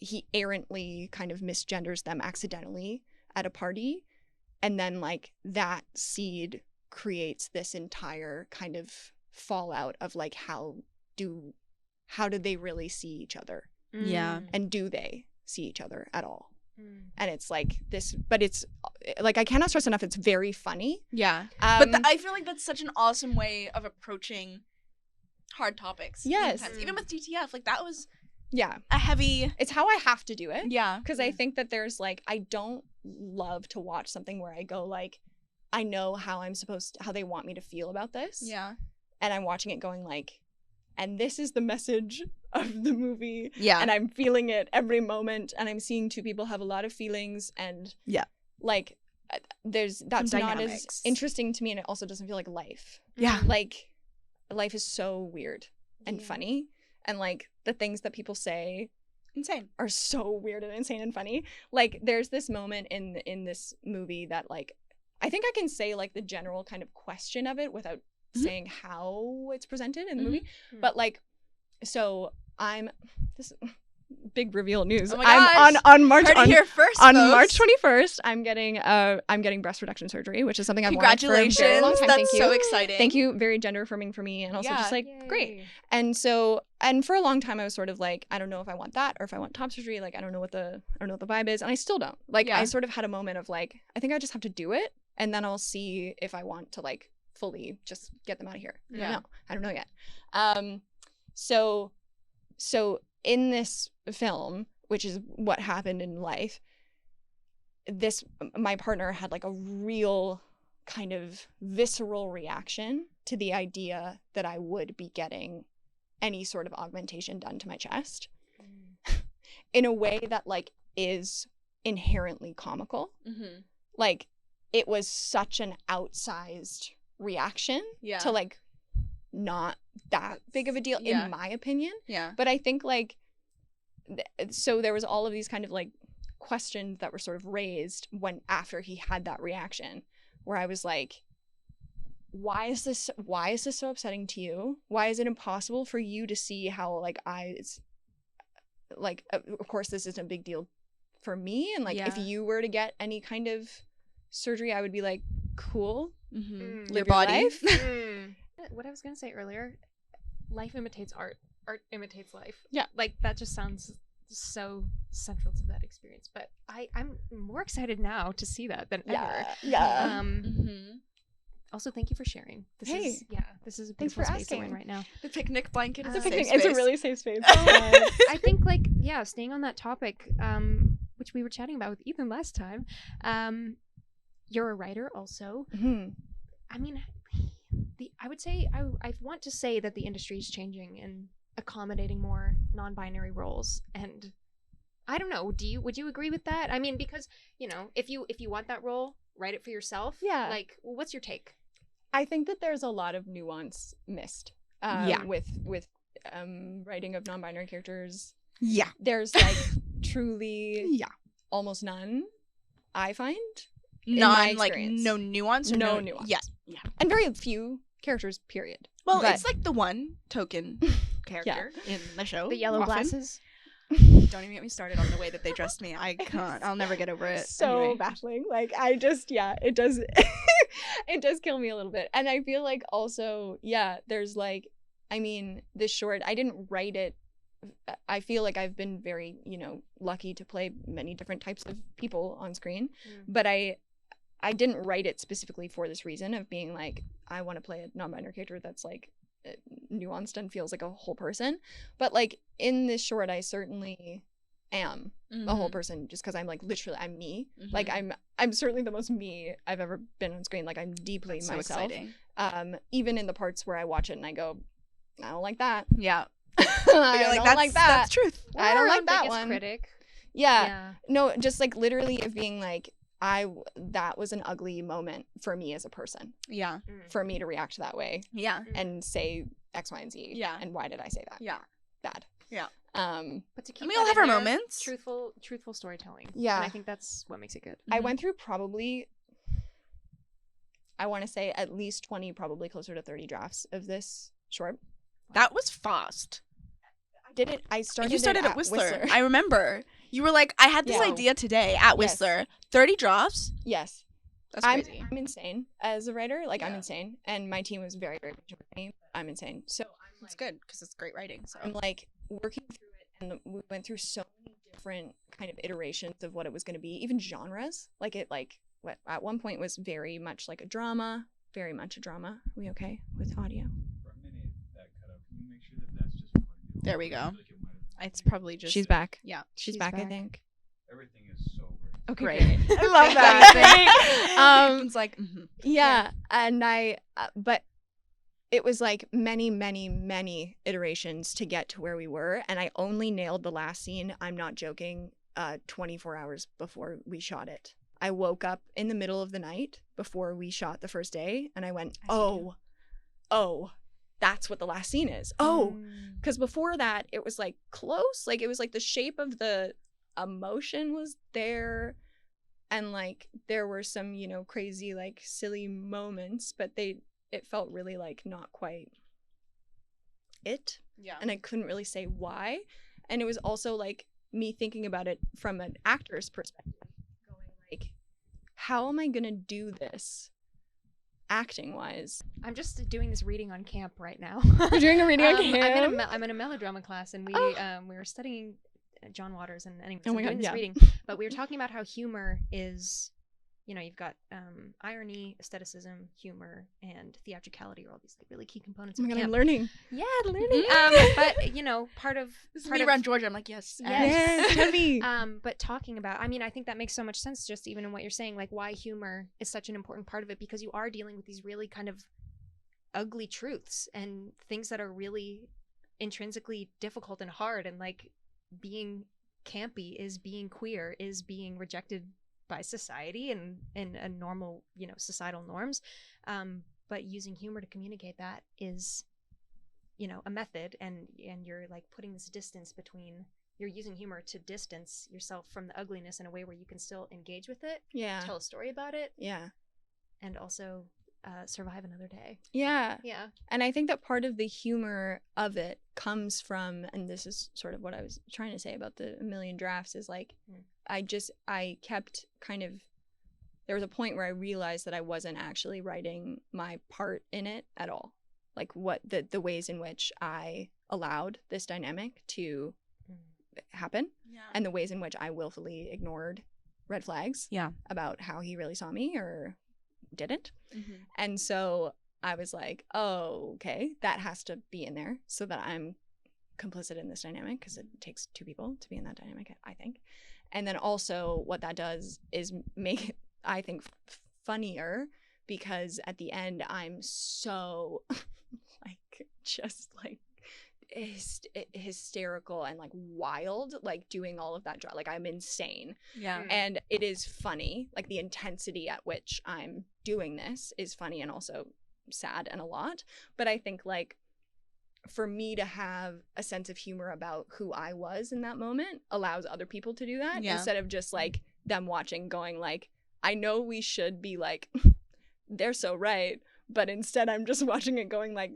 He errantly kind of misgenders them accidentally at a party, and then like that seed creates this entire kind of fallout of like how do they really see each other, Yeah. and do they see each other at all? Mm. And it's like this, but it's like I cannot stress enough, it's very funny. Yeah. But I feel like that's such an awesome way of approaching hard topics. Yes. Even with DTF, like that was yeah, a heavy. it's how I have to do it. Yeah. Because I think that there's like, I don't love to watch something where I go like, I know how how they want me to feel about this. Yeah. And I'm watching it going like, and this is the message of the movie. Yeah. And I'm feeling it every moment. And I'm seeing two people have a lot of feelings. And Yeah. like, that's not as dynamics. interesting to me. And it also doesn't feel like life. Yeah. Like, life is so weird and Yeah. funny. And like, the things that people say Insane. are so weird and insane and funny. Like there's this moment in this movie that like I think I can say like the general kind of question of it without saying how it's presented in the movie. Mhm. But like so this big reveal news. Oh my I'm gosh. on March Heard it here first, on folks. March 21st I'm getting breast reduction surgery, which is something I've wanted for a Congratulations. very long time. That's Thank you. so exciting. Thank you. Very gender affirming for me, and also Yeah. just like great. Yay. And so, and for a long time, I was sort of like, I don't know if I want that or if I want top surgery. Like, I don't know what the vibe is, and I still don't. Like, Yeah. I sort of had a moment of like, I think I just have to do it, and then I'll see if I want to like fully just get them out of here. Yeah. I don't know yet. So in this film, which is what happened in life, my partner had like a real kind of visceral reaction to the idea that I would be getting any sort of augmentation done to my chest in a way that like is inherently comical. Mm-hmm. Like it was such an outsized reaction Yeah. to like not that big of a deal Yeah. in my opinion. Yeah. But I think like so there was all of these kind of like questions that were sort of raised when after he had that reaction, where I was like, why is this so upsetting to you? Why is it impossible for you to see how like it's like of course this isn't a big deal for me, and like if Yeah. you were to get any kind of surgery I would be like cool, Mm-hmm. Mm. live Your body. life. What I was gonna say earlier, life imitates art. Art imitates life. Yeah. Like that just sounds so central to that experience. But I'm more excited now to see that than ever. Yeah. Mm-hmm. Also, thank you for sharing. This Hey. is a Thanks beautiful for space to win asking. right now. The picnic blanket is It's a a safe It's a space. really safe space. I think like staying on that topic, which we were chatting about with Ethan last time. You're a writer also. Mhm. I mean, I would say I want to say that the industry is changing and accommodating more non-binary roles, and I don't know. Would you agree with that? I mean, because if you want that role, write it for yourself. Yeah. Like, what's your take? I think that there's a lot of nuance missed Yeah. with writing of non-binary characters. Yeah. There's like truly Yeah. almost none, I find, Like experience. no nuance. Or No nuance. Yeah. Yeah. and very few characters, period. Well, But- it's like the one token character in the show. The yellow often. glasses. Don't even get me started on the way that they dressed me. I can't. I'll never get over it. So Anyway. baffling. Like I just, it does. It does kill me a little bit. And I feel like also, yeah, there's like, I mean, this short, I didn't write it. I feel like I've been very, lucky to play many different types of people on screen, but I didn't write it specifically for this reason of being like, I want to play a non-binary character that's like nuanced and feels like a whole person. But like in this short, I certainly am a whole person just because I'm like literally I'm me. Like I'm certainly the most me I've ever been on screen. Like I'm deeply That's so myself. exciting. Even in the parts where I watch it and I go, I don't like that. Yeah. I You're don't like that. That's truth. I don't like that biggest one. critic. Yeah. No, just like literally of being like, that was an ugly moment for me as a person. Yeah. For me to react that way. Yeah. And say X, Y, and Z. Yeah. And why did I say that? Yeah. Bad. Yeah. But to keep we all have our there, moments. Truthful storytelling. Yeah. And I think that's what makes it good. I went through probably, I want to say at least 20, probably closer to 30 drafts of this short. That was fast. I started You started it at Whistler. I remember. You were like, I had this idea today at Whistler. 30 drafts? Yes. That's crazy. I'm insane as a writer. Like, I'm insane. And my team was very, very patient with me. I'm insane. So It's good because it's great writing. So I'm like working through it, and we went through so many different kind of iterations of what it was going to be, even genres. Like it, like what at one point was very much like a drama, very much a drama. Are we okay with audio? For a minute, that cut out. Can you make sure that that's just recording? There we go. I feel like it might have- it's probably just. She's back. Yeah. She's back, I think. Everything is so great. Okay, Great. great. I love that. It's like, Yeah, and but it was like many, many, many iterations to get to where we were, and I only nailed the last scene. I'm not joking. 24 hours before we shot it, I woke up in the middle of the night before we shot the first day, and I went, oh, that's what the last scene is. Oh, because before that it was like close, like it was like the shape of the emotion was there, and like there were some crazy like silly moments, but it felt really like not quite it. Yeah. And I couldn't really say why, and it was also like me thinking about it from an actor's perspective, going like, how am I gonna do this acting wise? I'm just doing this reading on camp right now. You're doing a reading on camp? I'm in a melodrama class, and we were studying John Waters, and anyways, Oh my I'm doing God, this yeah. reading. But we were talking about how humor is, you've got irony, aestheticism, humor, and theatricality are all these like really key components Oh of my God, camp. I'm learning. Yeah, learning. But part of This is me around Georgia. I'm like, yes. Yes, heavy. but talking about, I think that makes so much sense just even in what you're saying, like why humor is such an important part of it, because you are dealing with these really kind of ugly truths and things that are really intrinsically difficult and hard, and like being campy is being queer, is being rejected by society and a normal, societal norms. But using humor to communicate that is, a method, and you're like putting this distance between, you're using humor to distance yourself from the ugliness in a way where you can still engage with it, Yeah. tell a story about it, Yeah. and also survive another day. Yeah. Yeah. And I think that part of the humor of it comes from, and this is sort of what I was trying to say about the A Million Drafts, is like, I kept kind of, there was a point where I realized that I wasn't actually writing my part in it at all. Like what the ways in which I allowed this dynamic to happen, and the ways in which I willfully ignored red flags about how he really saw me or didn't. And so I was like, oh, okay, that has to be in there so that I'm complicit in this dynamic, because it takes two people to be in that dynamic, I think. And then also what that does is make it, I think, funnier, because at the end I'm so like just like hysterical and like wild, like doing all of that like I'm insane. And it is funny, like the intensity at which I'm doing this is funny and also sad and a lot. But I think like for me to have a sense of humor about who I was in that moment allows other people to do that, instead of just like them watching going like, I know we should be like they're so right, but instead I'm just watching it going like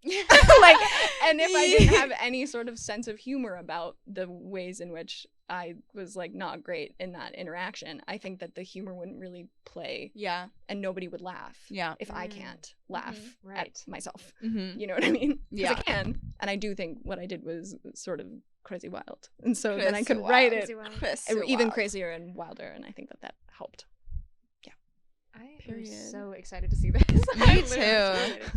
like, and if I didn't have any sort of sense of humor about the ways in which I was like not great in that interaction, I think that the humor wouldn't really play Yeah. and nobody would laugh Yeah. if I can't laugh Right. at myself. Mm-hmm. You know what I mean? Because Yeah. I can, and I do think what I did was sort of crazy wild, and so then I Crazy could write Crazy it wild. even crazier and wilder, and I think that helped. I am Period. so excited to see this. Me I'm literally too. so excited.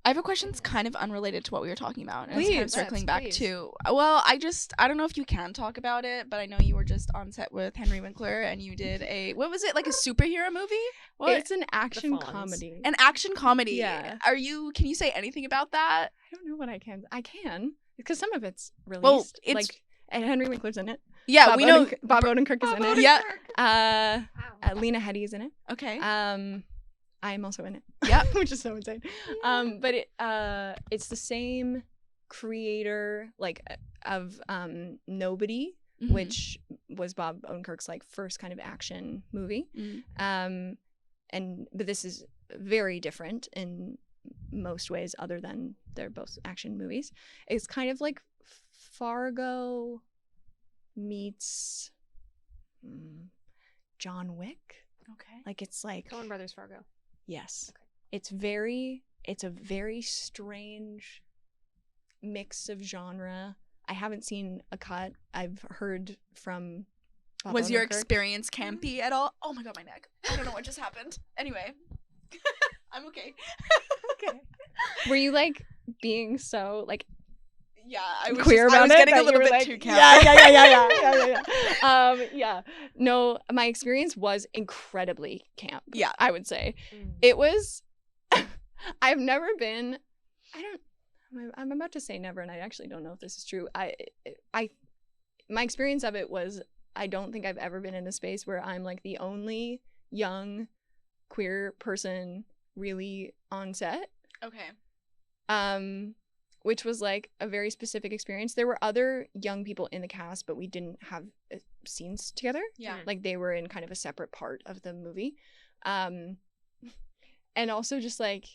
I have a question that's kind of unrelated to what we were talking about. And it's kind of Please. circling Yes, back please. to, well, I don't know if you can talk about it, but I know you were just on set with Henry Winkler and you did what was it, like a superhero movie? What? It's an action Fawns. comedy. An action comedy. Yeah. Can you say anything about that? I don't know what I can because some of it's released. Well, it's- like, and Henry Winkler's in it. Yeah, we know. Bob Odenkirk is in it. Yeah. Wow. Lena Headey's in it. Okay. I'm also in it. Yeah. Which is so insane. But it's the same creator of Nobody, Mhm. which was Bob Odenkirk's like first kind of action movie. Mhm. But this is very different in most ways other than they're both action movies. It's kind of like Fargo meets John Wick. Okay. Like it's like Coen Brothers Fargo. yes. Okay. It's a very strange mix of genre. I haven't seen a cut. I've heard from Bob Was your Odenkirk. experience campy at all? Oh my god, my neck. I don't know what just happened. Anyway. I'm okay. Okay. Were you like being so like Yeah, I was queer just, about I was it getting that a little you were bit like, too campy. Yeah. No, my experience was incredibly camp. Yeah. I would say Mm. it was. I've never been. I'm about to say never, and I actually don't know if this is true. My experience of it was I don't think I've ever been in a space where I'm like the only young queer person really on set. Okay. Which was like a very specific experience. There were other young people in the cast, but we didn't have scenes together. Yeah. Like they were in kind of a separate part of the movie. And also just like,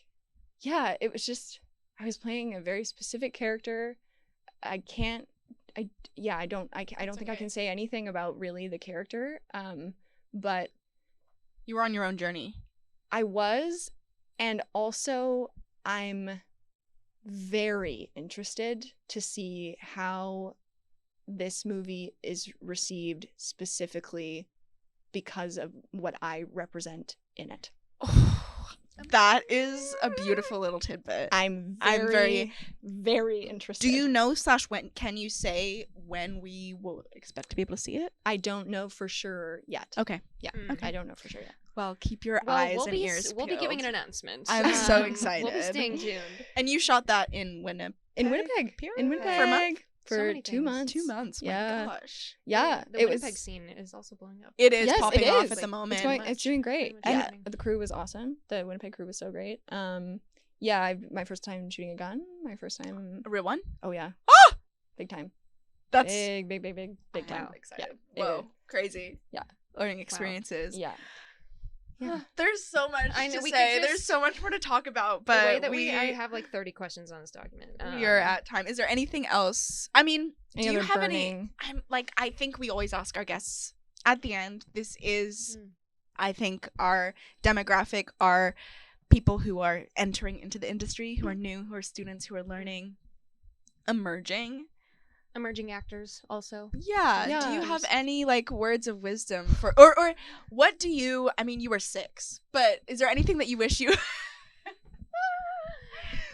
yeah, it was just, I was playing a very specific character. I don't think I can say anything about really the character. But You were on your own journey. I was, and also I'm very interested to see how this movie is received specifically because of what I represent in it. That is a beautiful little tidbit. I'm I'm very- very interested. Do you know / when can you say when we will expect to be able to see it? I don't know for sure yet. Okay. Yeah. Okay. I don't know for sure yet. Well, keep your Well, eyes we'll and be ears we'll be giving an peeled. announcement. I'm so We'll be excited. staying tuned. And you shot that in Winnipeg. In Winnipeg. Period. In Winnipeg. For a month? So For many 2 things. months. 2 months. Yeah. My gosh. Yeah. The it Winnipeg was. scene is also blowing up. It is Yes, popping it off is. at the Like, moment. It's doing great. Very much And happening. the crew was awesome. The Winnipeg crew was so great. Yeah, my first time shooting a gun. My first time. A real one? Oh yeah. Ah! Big time. That's Big time. I'm excited. Yeah. Whoa, crazy. Yeah. Learning experiences. Yeah. Yeah. There's so much I know, to we could say. just- There's so much more to talk about, The way but that I have like 30 questions on this document. you're at time. Is there anything else? I mean, Any do you other have burning- I think we always ask our guests at the end. This is, Mm. I think, our demographic are people who are entering into the industry, who are new, who are students, who are learning, emerging. emerging actors also. Yeah. Yeah. Do you have any like words of wisdom for or what do you, I mean, you were 6, but is there anything that you wish you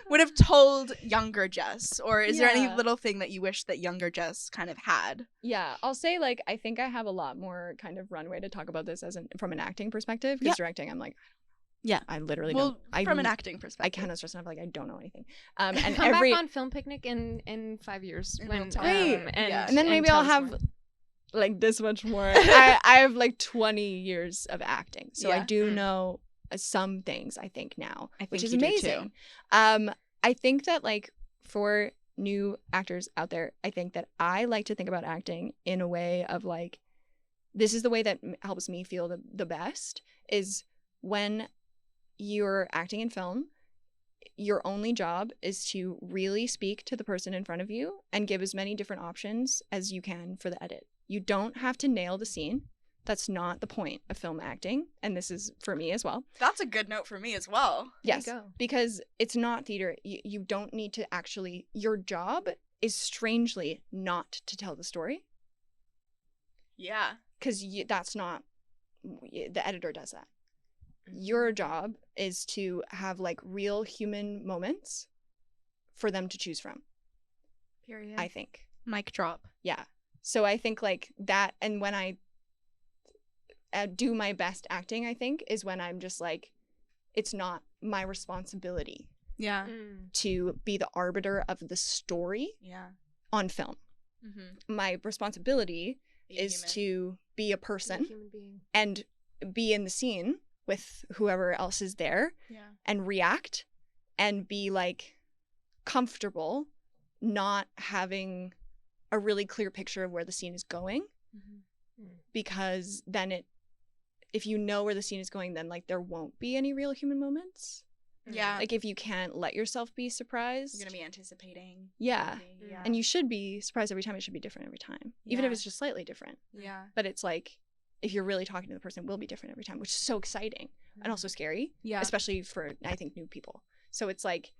would have told younger Jess, or is there any Yeah. little thing that you wish that younger Jess kind of had? Yeah, I'll say like I think I have a lot more kind of runway to talk about this from an acting perspective. Because directing, I'm like, Yeah. I literally Well, don't. from an acting perspective. I cannot stress enough. Like I don't know anything. And Come every back on Film Picnic in 5 years. And when, we'll talk. Right. Yeah. and then maybe I'll tell us have more. like this much more. I have like 20 years of acting, so I Yeah. do Mm. know some things. I think now, I which think is you do, amazing. I think that like for new actors out there, I think that I like to think about acting in a way of like, this is the way that helps me feel the best is when you're acting in film, your only job is to really speak to the person in front of you and give as many different options as you can for the edit. You don't have to nail the scene. That's not the point of film acting. And this is for me as well. That's a good note for me as well. Yes, There you go. because it's not theater. You don't need to actually, your job is strangely not to tell the story, Yeah. because that's not, the editor does that. Your job is to have like real human moments for them to choose from, Period. I think. Mic drop. Yeah. So I think like that, and when I do my best acting, I think, is when I'm just like, it's not my responsibility Yeah. to be the arbiter of the story Yeah. on film. Mm-hmm. My responsibility is to be a person Human being. and be in the scene with whoever else is there Yeah. and react and be like comfortable not having a really clear picture of where the scene is going, because then if you know where the scene is going, then like there won't be any real human moments. Yeah. Like if you can't let yourself be surprised, You're gonna be anticipating. Yeah. maybe. Yeah. and you should be surprised every time. It should be different every time, even if Yeah. it's just slightly different. Yeah. But it's like, if you're really talking to the person, it will be different every time, which is so exciting and also scary, Yeah. especially for, I think, new people. So it's like,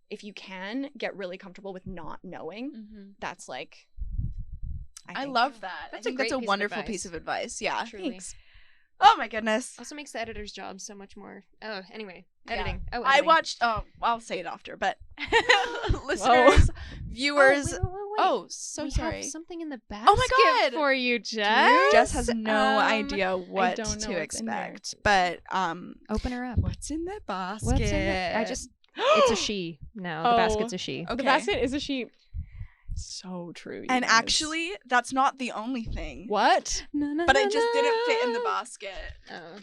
if you can get really comfortable with not knowing, Mm-hmm. that's like, I think. love that. That's I a think great that's a piece of wonderful advice. piece of advice. Yeah. Truly. Thanks. Oh my goodness. Also makes the editor's job so much more. Oh, anyway, Yeah. editing. Oh, I editing. watched. Oh, I'll say it after, but listeners, viewers. Wait. Oh, so we sorry. have something in the basket Oh my God. for you, Jess. Jess has no Um, idea what don't know to what's in there. expect, but Open her up. what's in the basket? What's in it? It's a she. No, the Oh. basket's a she. Okay. The basket is a sheep. So true. you And guys. actually, that's not the only thing. What? But it just didn't fit in the basket. Oh.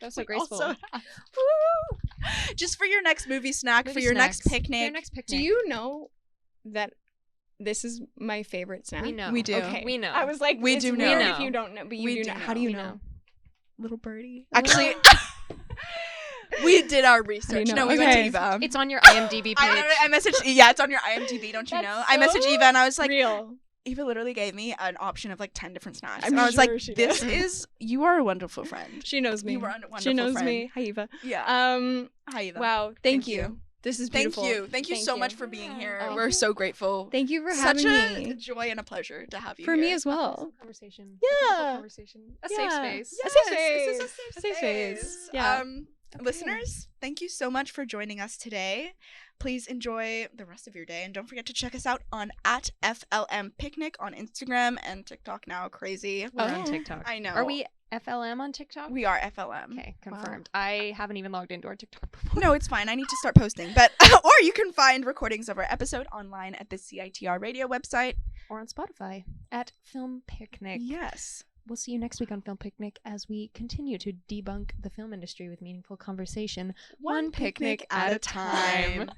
That was so We graceful. also have- Woo! Just for your next movie snack, for Movie your snacks. next picnic. For your next picnic. Do you know that this is my favorite snack? We know. We do. Okay. We know. I was like, We it's do weird know. if you don't know, but you We do do know. How do know. you We know? know. Little birdie. Actually, we did our research. know? No, we went Okay. to Eva. It's on your IMDb page. I messaged. Yeah, it's on your IMDb. Don't you That's know? I messaged so Eva and I was like, Real. Eva literally gave me an option of like 10 different snacks, I'm and I was sure like, she "This did. is you are a wonderful friend." She knows me. You were a wonderful She knows friend. me. Hi, Eva. Yeah. Hi, Eva. Wow. Thank Thank you. you. This is Thank beautiful. you. Thank you so much for being Yeah. here. Oh. We're so grateful. Thank you for Such having a me. joy and a pleasure to have you For here. me as well. Some conversation. Yeah. Conversation. A Yeah. safe space. A Yes, safe this is a space. safe A safe space. space. Yeah. Listeners, thank you so much for joining us today. Please enjoy the rest of your day, and don't forget to check us out on @FLM Picnic on Instagram and TikTok now. Crazy. We're on Oh. TikTok. I know. Are we FLM on TikTok? We are FLM. Okay, confirmed. I haven't even logged into our TikTok before. No, it's fine. I need to start posting. But or you can find recordings of our episode online at the CITR radio website. Or on Spotify at Film Picnic. Yes. We'll see you next week on Film Picnic as we continue to debunk the film industry with meaningful conversation. One picnic at a time.